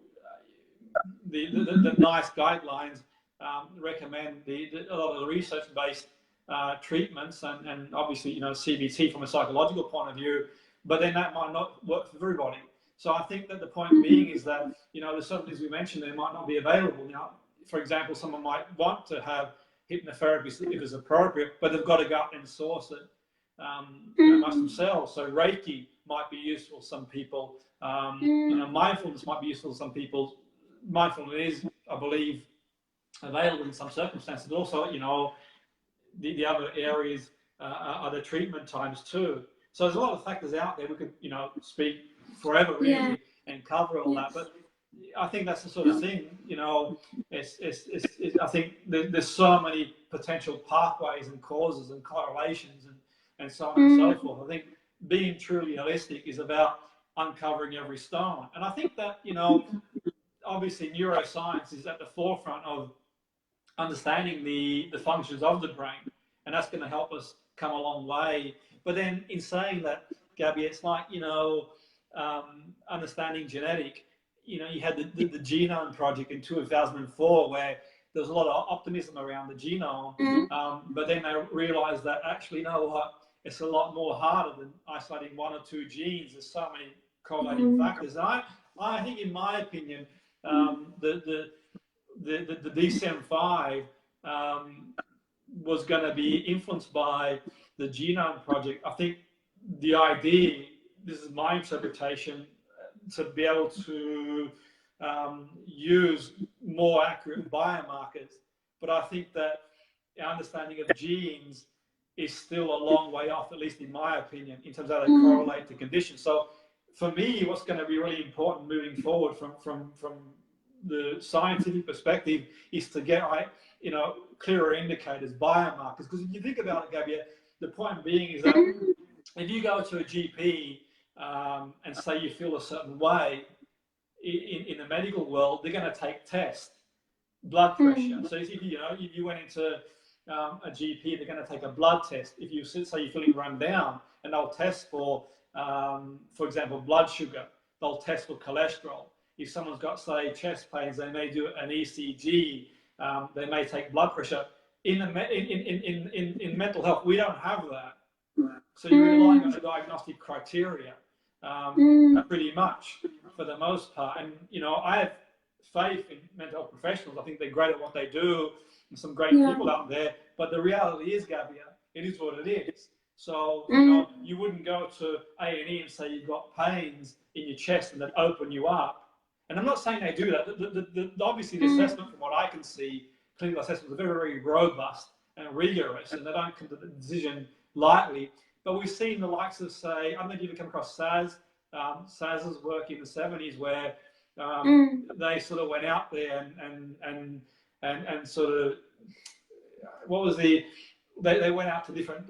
the NICE guidelines recommend a lot of the research-based treatments and obviously, you know, CBT from a psychological point of view, but then that might not work for everybody. So I think that the point being is that, you know, there's certain things we mentioned that might not be available. Now, for example, someone might want to have hypnotherapy if it's appropriate, but they've got to go out and source it amongst themselves. So Reiki might be useful to some people. You know, mindfulness might be useful to some people. Mindfulness is, I believe, available in some circumstances, but also, you know, the other areas are the treatment times too. So there's a lot of factors out there. We could, you know, speak forever really and cover all that, but I think that's the sort of thing, you know, I think there's so many potential pathways and causes and correlations and so on and so forth. I think being truly holistic is about uncovering every stone. And I think that, you know, obviously neuroscience is at the forefront of understanding the functions of the brain, and that's going to help us come a long way. But then in saying that, Gabby, it's like, you know, understanding genetic, you know, you had the Genome Project in 2004 where there was a lot of optimism around the genome, but then they realized that actually, you know what, it's a lot more harder than isolating one or two genes. There's so many correlating factors. And I think, in my opinion, the DSM-5 was going to be influenced by the Genome Project. I think the idea, this is my interpretation, to be able to use more accurate biomarkers. But I think that our understanding of genes is still a long way off, at least in my opinion, in terms of how they correlate to conditions. So for me, what's going to be really important moving forward from the scientific perspective is to get, you know, clearer indicators, biomarkers. Because if you think about it, Gabby, the point being is that if you go to a GP and say you feel a certain way, in the medical world, they're going to take tests, blood pressure. So if you went into a GP, they're going to take a blood test. If you say you're feeling run down, and they'll test for example, blood sugar. They'll test for cholesterol. If someone's got, say, chest pains, they may do an ECG. They may take blood pressure. In mental health, we don't have that. So you're relying on the diagnostic criteria pretty much for the most part. And, you know, I have faith in mental health professionals. I think they're great at what they do, and some great people out there. But the reality is, Gabija, it is what it is. So, you know, you wouldn't go to A&E and say you've got pains in your chest and that open you up. And I'm not saying they do that. Obviously, the assessment, from what I can see, clinical assessments are very, very robust and rigorous, and they don't come to the decision lightly. But we've seen the likes of, say, I don't know if you've come across Saz's work in the 70s, where they sort of went out there and sort of, what was the, they went out to different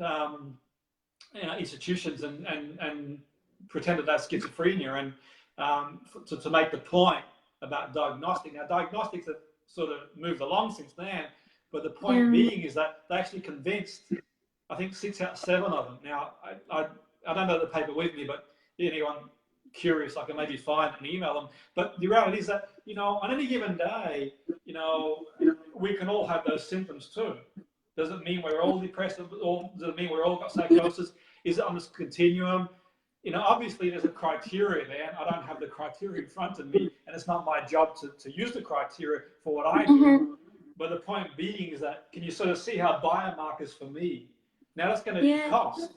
institutions and pretended that's schizophrenia, and to make the point about diagnostic. Now, diagnostics have sort of moved along since then, but the point being is that they actually convinced, I think, 6 out of 7 of them. Now, I don't know the paper with me, but anyone curious, I can maybe find and email them. But the reality is that, you know, on any given day, you know, we can all have those symptoms too. Does it mean we're all depressed, or does it mean we're all got psychosis? Is it on this continuum? You know, obviously there's a criteria there, and I don't have the criteria in front of me, and it's not my job to use the criteria for what I do. But the point being is that, can you sort of see how biomarkers for me Now that's going to cost.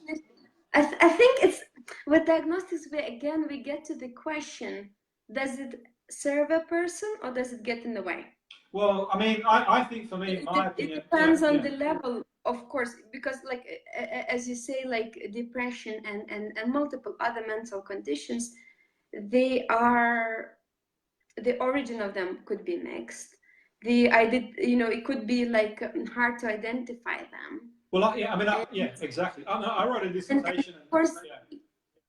I think it's with diagnostics, we get to the question, does it serve a person or does it get in the way? Well, I mean, I think for me, in my opinion, it depends on the level, of course, because like, as you say, like depression and multiple other mental conditions, they are, the origin of them could be mixed. It could be like hard to identify them. Well, exactly. I wrote a dissertation. And of course,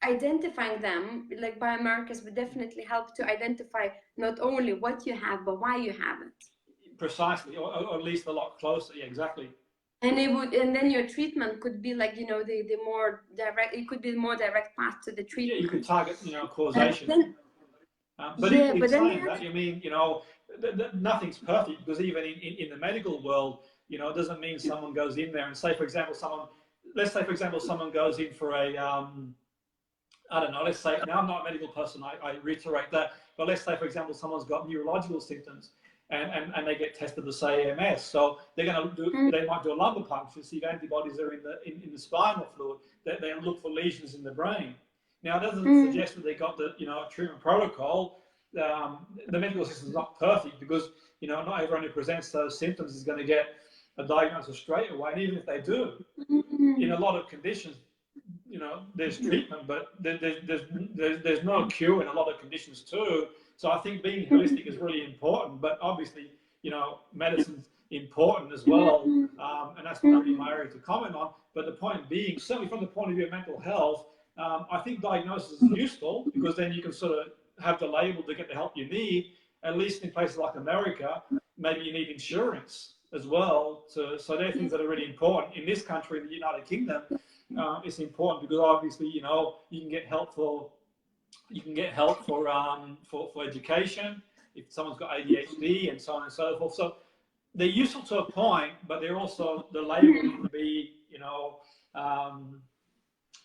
identifying them, like biomarkers, would definitely help to identify not only what you have, but why you have it. Precisely, or at least a lot closer. Yeah, exactly. And then your treatment could be like, the more direct. It could be the more direct path to the treatment. Yeah, you could target, causation. But in saying that, you mean, nothing's perfect, because even in the medical world, it doesn't mean someone goes in there and say, for example, someone goes in for a, I don't know, let's say, now I'm not a medical person, I reiterate that, but let's say, for example, someone's got neurological symptoms and they get tested to say MS, so they're going to do, they might do a lumbar puncture, see if antibodies are in the spinal fluid, they look for lesions in the brain. Now, it doesn't suggest that they got the, treatment protocol. The medical system is not perfect, because, not everyone who presents those symptoms is going to get a diagnosis straight away. And even if they do, in a lot of conditions, there's treatment, but there's no cure in a lot of conditions too. So I think being holistic is really important, but obviously, medicine's important as well. And that's not really my area to comment on. But the point being, certainly from the point of view of mental health, I think diagnosis is useful, because then you can sort of have the label to get the help you need. At least in places like America, maybe you need insurance as well. So they're things that are really important. In this country, in the United Kingdom, it's important because obviously, you can get help for education if someone's got ADHD and so on and so forth. So they're useful to a point, but they're also, the label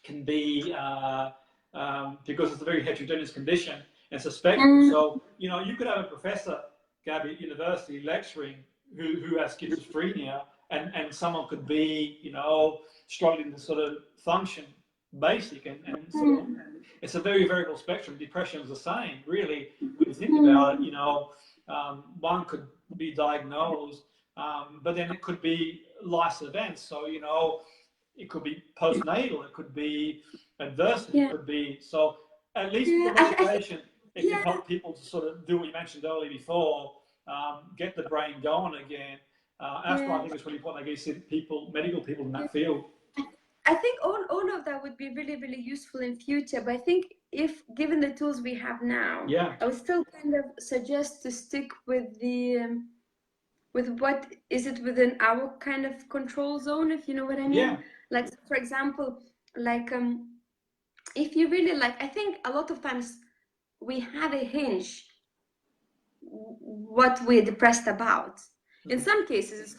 can be, because it's a very heterogeneous condition, and it's a spectrum. So, you could have a professor, Gabby, at university lecturing who has schizophrenia, and someone could be, struggling to sort of function basic, and sort of, it's a very variable spectrum. Depression is the same, really. When you think about it, one could be diagnosed, but then it could be life events. So, it could be postnatal, it could be adversity, it could be, so at least with the medication, it can help people to sort of do what you mentioned earlier before, get the brain going again. That's why I think it's really important, like you said, medical people in that field. I think all of that would be really, really useful in future, but I think if given the tools we have now, I would still kind of suggest to stick with with what is it within our kind of control zone, if you know what I mean. Like, for example, like if you really like, I think a lot of times we have a hinge what we're depressed about. In some cases, it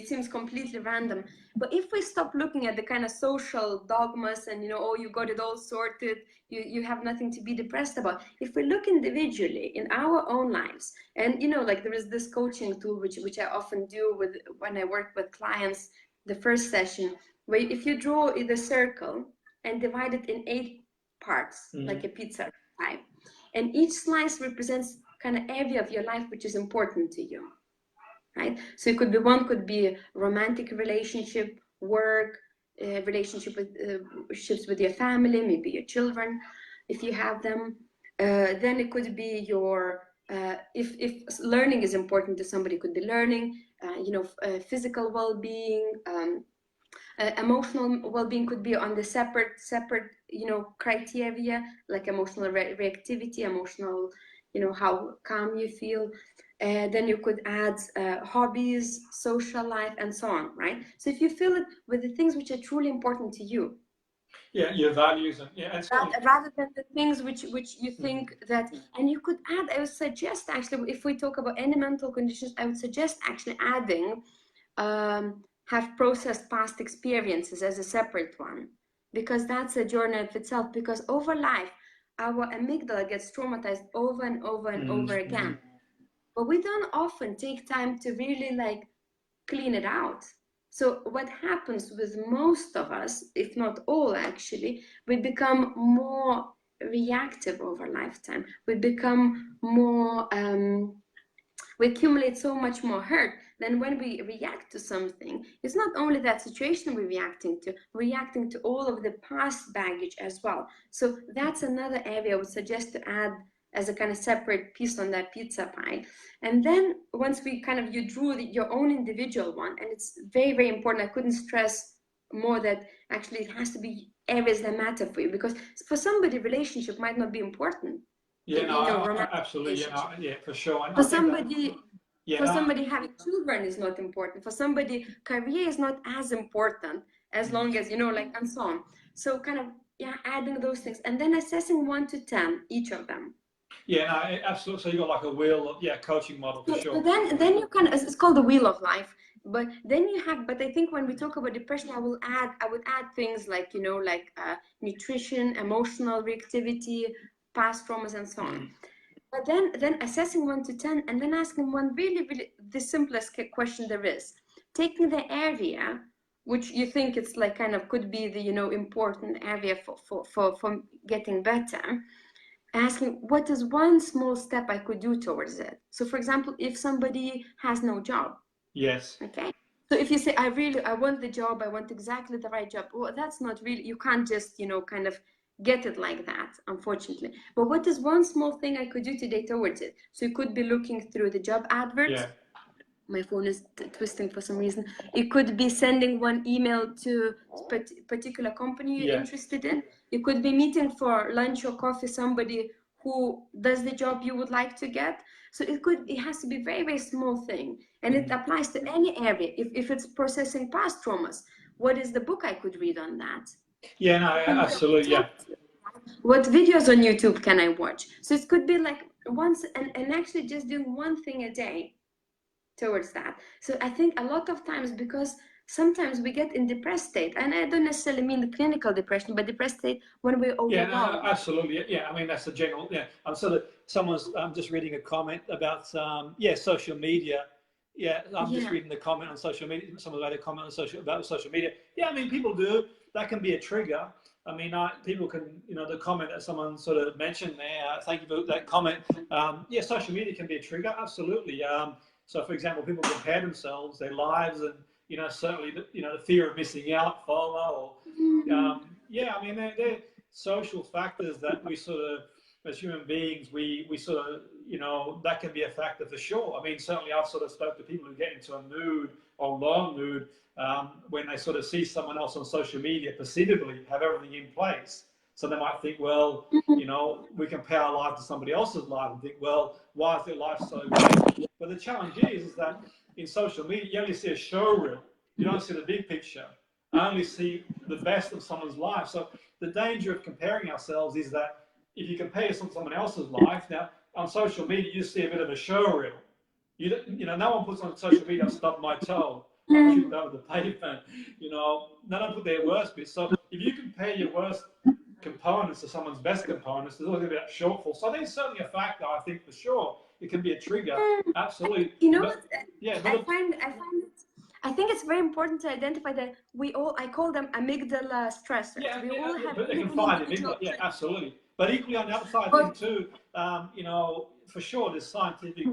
seems completely random. But if we stop looking at the kind of social dogmas and, oh, you got it all sorted, you have nothing to be depressed about. If we look individually in our own lives, and, like there is this coaching tool, which I often do when I work with clients, the first session, where if you draw the circle and divide it in 8 parts, like a pizza type, and each slice represents kind of area of your life which is important to you. Right, so it could be could be a romantic relationship, work, relationship with your family, maybe your children, if you have them. Then it could be your if learning is important to somebody, it could be learning, physical well-being, emotional well-being could be on the separate criteria, like emotional reactivity, emotional, how calm you feel. Then you could add hobbies, social life, and so on, right? So if you fill it with the things which are truly important to you, your values, and rather than the things which you think that, and you could add, I would suggest actually, if we talk about any mental conditions, I would suggest actually adding have processed past experiences as a separate one, because that's a journey of itself, because over life our amygdala gets traumatized over and over and over again. But we don't often take time to really like clean it out. So what happens with most of us, if not all actually, we become more reactive over lifetime. We become more, we accumulate so much more hurt. Then when we react to something, it's not only that situation we're reacting to all of the past baggage as well. So that's another area I would suggest to add as a kind of separate piece on that pizza pie. And then once we kind of, you drew your own individual one, and it's very, very important. I couldn't stress more that actually it has to be areas that matter for you, because for somebody, relationship might not be important. Yeah, no, absolutely. Yeah, for sure. For somebody, somebody having children is not important. For somebody, career is not as important, as long as, you know, like, and so on. So kind of, yeah, adding those things, and then assessing 1 to 10, each of them. Yeah, no, absolutely. So you got like a wheel of, yeah, coaching model for sure. So then you can, it's called the wheel of life. But then you have, but I think when we talk about depression, I would add things like, you know, like nutrition, emotional reactivity, past traumas, and so on. But then assessing 1 to 10, and then asking one really, really the simplest question there is, taking the area which you think it's like kind of could be the, you know, important area for getting better, asking what is one small step I could do towards it. So for example, if somebody has no job. Yes. Okay. So if you say, I want the job, I want exactly the right job. Well, that's not really, you can't just, you know, kind of get it like that, unfortunately. But what is one small thing I could do today towards it? So you could be looking through the job adverts. Yeah. My phone is twisting for some reason. It could be sending one email to a particular company you're interested in. You could be meeting for lunch or coffee somebody who does the job you would like to get. So it has to be very, very small thing. And it applies to any area. If it's processing past traumas, what is the book I could read on that? Yeah, no, absolutely, yeah. What videos on YouTube can I watch? So it could be like once, and actually just doing one thing a day towards that. So I think a lot of times, because sometimes we get in depressed state, and I don't necessarily mean the clinical depression, but depressed state when we're overwhelmed. Yeah, no, absolutely. Yeah, I mean, that's the general, yeah. I'm just reading a comment about, social media. Yeah, I'm just reading the comment on social media. Someone made a comment on about social media. Yeah, I mean, people do. That can be a trigger. I mean, people can, you know, the comment that someone sort of mentioned there, thank you for that comment. Yeah, social media can be a trigger, absolutely. So, for example, people compare themselves, their lives, and, you know, certainly, the fear of missing out, FOMO, or, yeah, I mean, they're social factors that we sort of, as human beings, we sort of, you know, that can be a factor for sure. I mean, certainly I've sort of spoke to people who get into a mood or long mood when they sort of see someone else on social media perceivably have everything in place. So they might think, well, you know, we compare our life to somebody else's life and think, well, why is their life so great? But the challenge is that in social media, you only see a show reel. You don't see the big picture. I only see the best of someone's life. So the danger of comparing ourselves is that if you compare yourself to someone else's life, now on social media, you see a bit of a show reel. You know, no one puts on social media, I've stubbed my toe, I tripped over the pavement, you know, they don't put their worst bits. So if you compare your worst components to someone's best components, there's always going to be that shortfall. So I think it's certainly a factor, I think for sure. It can be a trigger, absolutely. You know, I think it's very important to identify that I call them amygdala stressors. Yeah, we all have, but they can find amygdala, yeah, absolutely. But equally on the other side, I think too, you know, for sure there's scientific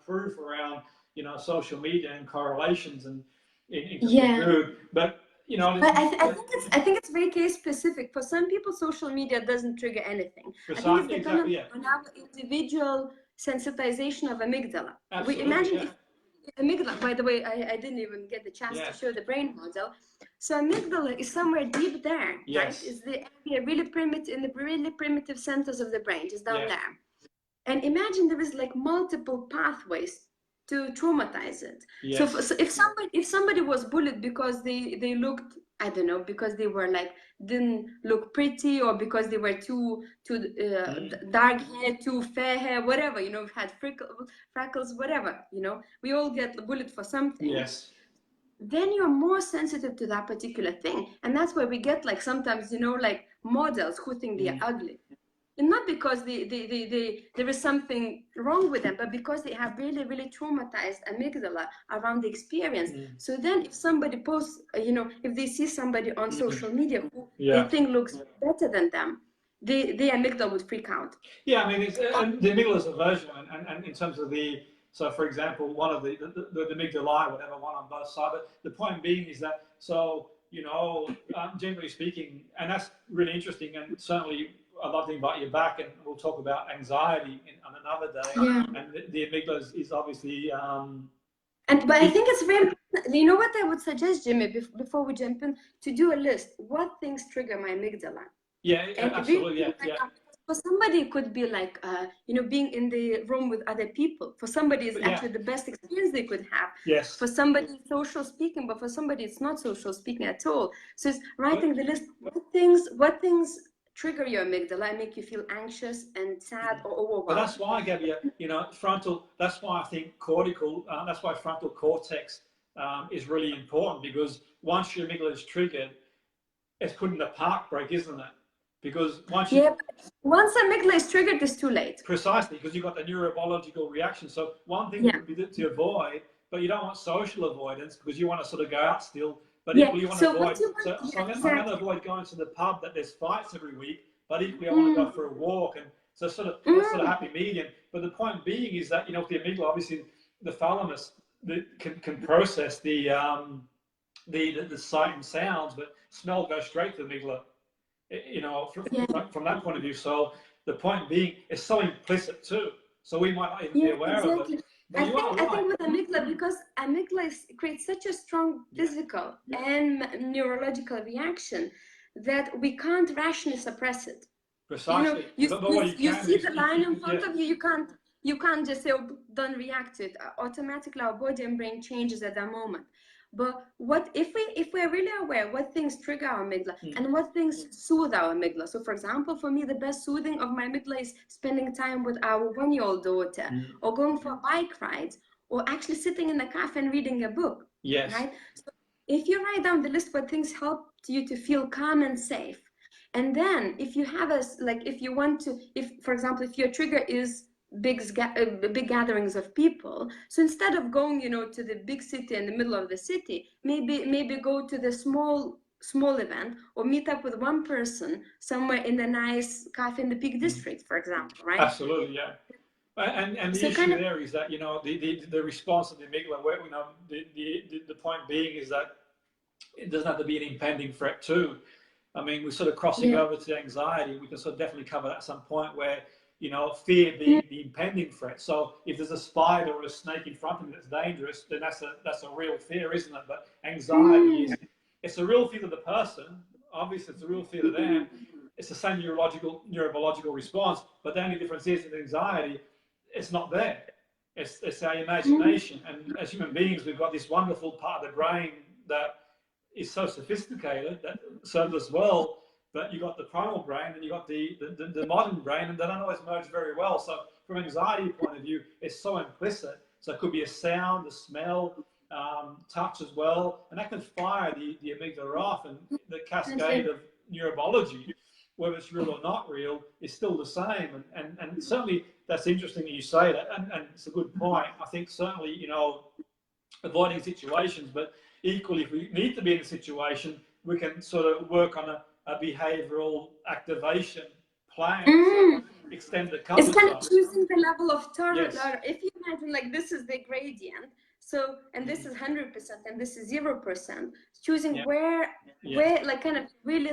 proof around, you know, social media and correlations and in mood. But you know, but I think it's very case specific. For some people, social media doesn't trigger anything. I think it's dependent on our individual sensitization of amygdala. We imagine if amygdala, by the way, I didn't even get the chance to show the brain model. So amygdala is somewhere deep there, right? Is the area really primitive, in the really primitive centers of the brain, just down there. And imagine there is like multiple pathways to traumatize it. So if somebody was bullied because they looked, I don't know, because they were like didn't look pretty, or because they were too dark hair, too fair hair, whatever, you know, had freckles, whatever, you know, we all get bullied for something. Yes. Then you're more sensitive to that particular thing, and that's where we get like sometimes, you know, like models who think they're ugly. and not because there is something wrong with them, but because they have really, really traumatized amygdala around the experience. So then if somebody posts, if they see somebody on social media who they think looks better than them, the amygdala would freak out. Yeah, I mean, the amygdala is a version, and in terms of so for example, one of the amygdala, whatever, one on both sides, but the point being is that, so, generally speaking, and that's really interesting, and certainly I'd love to invite you back, and we'll talk about anxiety on another day. Yeah. And the amygdala is obviously. But I think it's very important. You know what I would suggest, Jimmy, before we jump in, to do a list. What things trigger my amygdala? Yeah, absolutely. Really, for somebody, it could be like, being in the room with other people. For somebody, it's actually the best experience they could have. Yes. For somebody, it's social speaking, but for somebody, it's not social speaking at all. So it's writing the list. What things trigger your amygdala and make you feel anxious and sad or overwhelmed? But that's why, Gabija, frontal. That's why I think cortical. That's why frontal cortex is really important, because once your amygdala is triggered, it's putting the park brake, isn't it? Because once amygdala is triggered, it's too late. Precisely, because you've got the neurobiological reaction. So one thing would be to avoid, but you don't want social avoidance, because you want to sort of go out still. But equally, you want to avoid. So I'm going to avoid going to the pub that there's fights every week. But equally, I want to go for a walk, and so sort of happy medium. But the point being is that, with the amygdala, obviously the thalamus can process the sight and sounds, but smell goes straight to the amygdala. From that point of view. So the point being, it's so implicit too. So we might not even be aware of it. I think with amygdala, because amygdala creates such a strong physical and neurological reaction that we can't rationally suppress it. Precisely. You see the line in front of you. You can't just say, "Oh, don't react to it." Automatically, our body and brain changes at that moment. But what if we're really aware what things trigger our amygdala and what things soothe our amygdala? So, for example, for me, the best soothing of my amygdala is spending time with our 1-year-old daughter, or going for bike rides, or actually sitting in a cafe and reading a book. Yes. Right. So if you write down the list what things help you to feel calm and safe, and then if you have for example, if your trigger is big gatherings of people, so instead of going to the big city in the middle of the city, maybe go to the small event, or meet up with one person somewhere in the nice cafe in the Peak District, for example, right? Absolutely, yeah. And the issue there is that the response of the amygdala, where the point being is that it doesn't have to be an impending threat too. I mean, we're sort of crossing over to anxiety. We can sort of definitely cover that at some point, where fear being the impending threat. So if there's a spider or a snake in front of me that's dangerous, then that's a real fear, isn't it? But anxiety it's a real fear to the person. Obviously, it's a real fear to them. It's the same neurobiological response, but the only difference is in anxiety, it's not there. It's our imagination. And as human beings, we've got this wonderful part of the brain that is so sophisticated, that serves us well. But you've got the primal brain and you've got the modern brain, and they don't always merge very well. So from an anxiety point of view, it's so implicit. So it could be a sound, a smell, touch as well. And that can fire the amygdala off, and the cascade of neurobiology, whether it's real or not real, is still the same. And certainly that's interesting that you say that, and it's a good point. I think certainly, avoiding situations, but equally, if we need to be in a situation, we can sort of work on a behavioral activation plan, so extend the comfort zone. It's kind of choosing the level of tolerance. Yes. If you imagine this is the gradient, so, and this is 100% and this is 0%, choosing where kind of really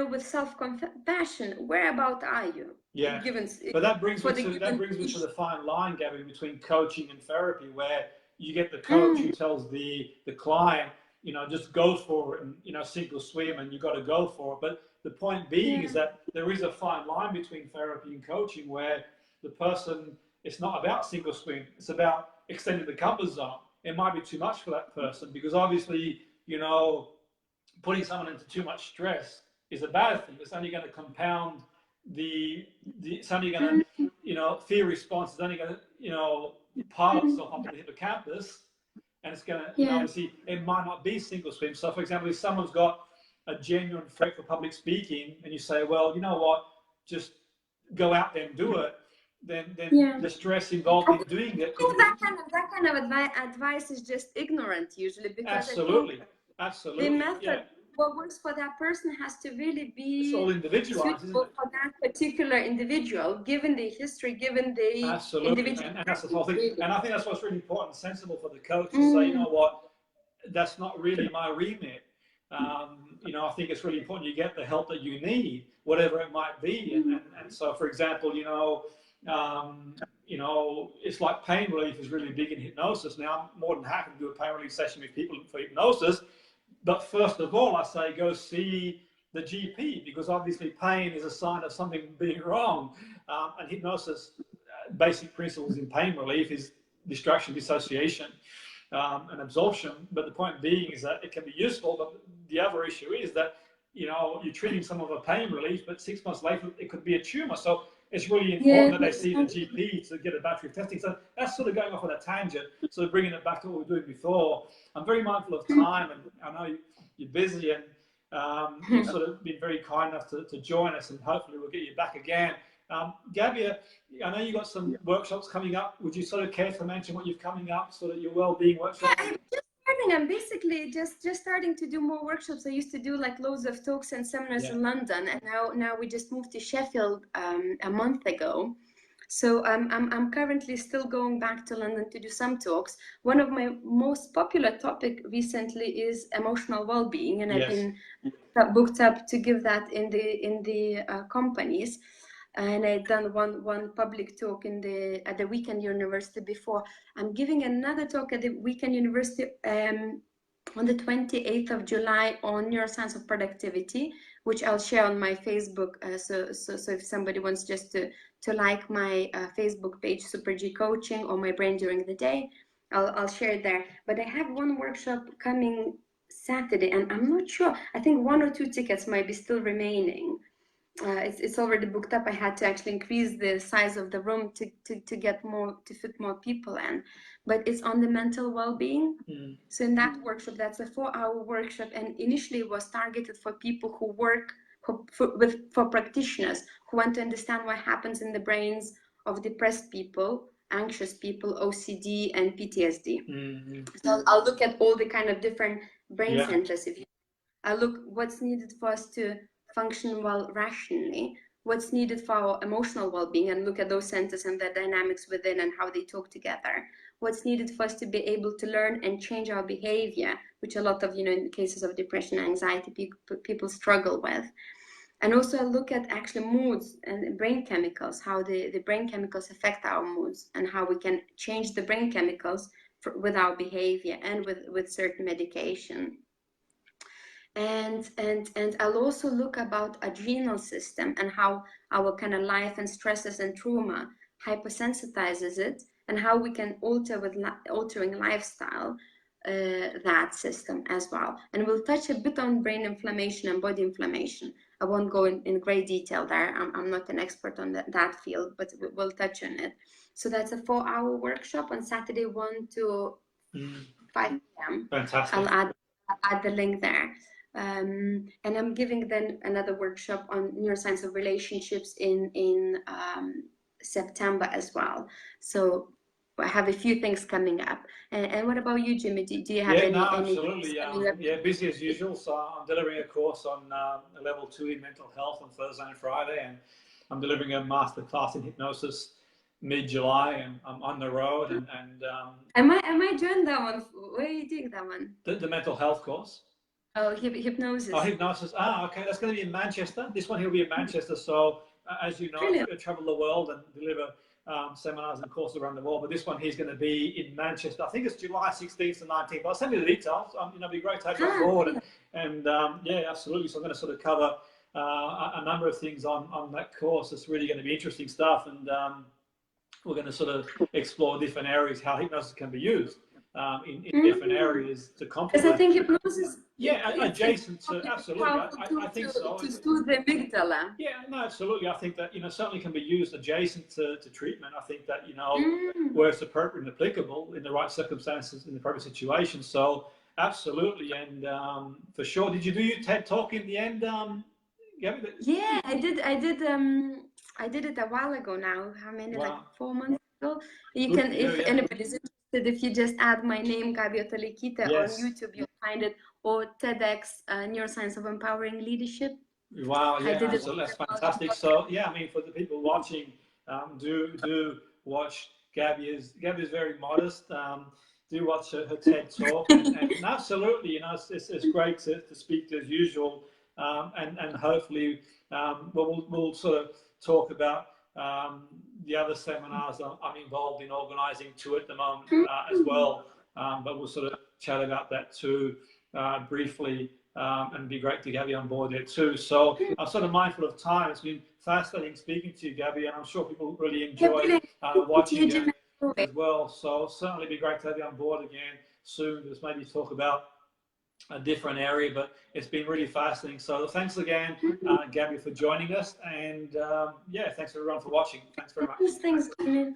with self-compassion, where about are you? Yeah. But that brings me to the fine line, Gabby, between coaching and therapy, where you get the coach who tells the client, just go for it, and sink or swim, and you got to go for it. But the point being is that there is a fine line between therapy and coaching, where the person, it's not about sink or swim, it's about extending the comfort zone. It might be too much for that person, because obviously, putting someone into too much stress is a bad thing. It's only going to compound it's only going to, fear response is only going to pile itself up in the hippocampus. And it's going to, obviously, it might not be sink or swim. So, for example, if someone's got, a genuine threat for public speaking, and you say, well, you know what, just go out there and do it, then the stress involved in doing it. That kind of advice is just ignorant usually, because absolutely. The method, what works for that person has to really be it's all individualized, isn't it? For that particular individual, given the history, given the individual. And that's the whole thing. Really. And I think that's what's really important and sensible for the coach to say, you know what, that's not really my remit. You know, I think it's really important you get the help that you need, whatever it might be. And so, for example, you know, it's like pain relief is really big in hypnosis. Now, I'm more than happy to do a pain relief session with people for hypnosis. But first of all, I say go see the GP, because obviously pain is a sign of something being wrong. And hypnosis, basic principles in pain relief is distraction, dissociation, and absorption. But the point being is that it can be useful. But the other issue is that, you know, you're treating someone for pain relief, but 6 months later it could be a tumor. So it's really important that they see the GP to get a battery of testing. So that's sort of going off on a tangent, sort of bringing it back to what we were doing before. I'm very mindful of time, and I know you're busy, and you've sort of been very kind enough to join us, and hopefully we'll get you back again. Gabija, I know you've got some workshops coming up. Would you sort of care to mention what you've coming up, sort of your well-being workshop? Yeah, I'm just starting. I'm basically just starting to do more workshops. I used to do like loads of talks and seminars in London, and now we just moved to Sheffield a month ago. So I'm currently still going back to London to do some talks. One of my most popular topic recently is emotional well-being, and I've been booked up to give that in the companies. And I've done one public talk at the Weekend University before. I'm giving another talk at the Weekend University on the 28th of July on neuroscience of productivity, which I'll share on my Facebook. So if somebody wants just to like my Facebook page, Super G Coaching, or my brain during the day, I'll share it there. But I have one workshop coming Saturday, and I'm not sure. I think 1 or 2 tickets might be still remaining. It's already booked up. I had to actually increase the size of the room to get more, to fit more people in. But it's on the mental well-being. So in that workshop, that's a 4-hour workshop, and initially it was targeted for people who work for practitioners who want to understand what happens in the brains of depressed people, anxious people, OCD, and PTSD. So I'll look at all the kind of different brain centers. I'll look what's needed for us to function well rationally, what's needed for our emotional well-being, and look at those centers and the dynamics within and how they talk together. What's needed for us to be able to learn and change our behavior, which a lot of, in cases of depression and anxiety, people struggle with. And also I look at actually moods and brain chemicals, how the brain chemicals affect our moods, and how we can change the brain chemicals with our behavior and with certain medication. And I'll also look about adrenal system and how our kind of life and stresses and trauma hypersensitizes it, and how we can alter with altering lifestyle that system as well. And we'll touch a bit on brain inflammation and body inflammation. I won't go in great detail there. I'm not an expert on that field, but we'll touch on it. So that's a 4-hour workshop on Saturday, 1 to 5 p.m. Fantastic. I'll add the link there. And I'm giving then another workshop on neuroscience of relationships in September as well. So I have a few things coming up. And what about you, Jimmy? Do you have any? Absolutely. Busy as usual. So I'm delivering a course on level 2 in mental health on Thursday and Friday, and I'm delivering a masterclass in hypnosis mid-July, and I'm on the road. And I might join that one. Where are you doing that one? The mental health course. Oh, hypnosis. Oh, hypnosis. Okay. That's going to be in Manchester. This one, he'll be in Manchester. So, as you know, I travel the world and deliver seminars and courses around the world. But this one, he's going to be in Manchester. I think it's July 16th to 19th. But I'll send you the details. It'd be great to have you on board. And absolutely. So I'm going to sort of cover a number of things on that course. It's really going to be interesting stuff. And we're going to sort of explore different areas, how hypnosis can be used in different areas to complement. Because I think hypnosis... adjacent to, absolutely. I think so. To soothe the amygdala. Yeah, no, absolutely. I think that, certainly can be used adjacent to treatment. I think that, where it's appropriate and applicable in the right circumstances, in the appropriate situation. So absolutely, and for sure. Did you do your TED talk in the end, Gabby? Yeah, I did. I did it a while ago now. How many? Like 4 months ago. You Good can, for you, if yeah. anybody's interested, if you just add my name, Gabija Toleikyte, Yes. on YouTube, you'll find it, or TEDx, Neuroscience of Empowering Leadership. Wow, yeah, I did so that's fantastic. So yeah, I mean, for the people watching, do watch Gabby. Gabby is very modest. Do watch her TED talk, and absolutely, you know, it's great to speak to as usual, and hopefully, we'll sort of talk about the other seminars I'm involved in organising too at the moment as well. But we'll sort of chat about that too briefly. And be great to have you on board there too. So I'm sort of mindful of time. It's been fascinating speaking to you, Gabby, and I'm sure people really enjoy watching you as well. So certainly be great to have you on board again soon. Just maybe talk about a different area, but it's been really fascinating. So thanks again, Gabby, for joining us, and yeah, thanks everyone for watching. Thanks very much. Thanks, Jimmy.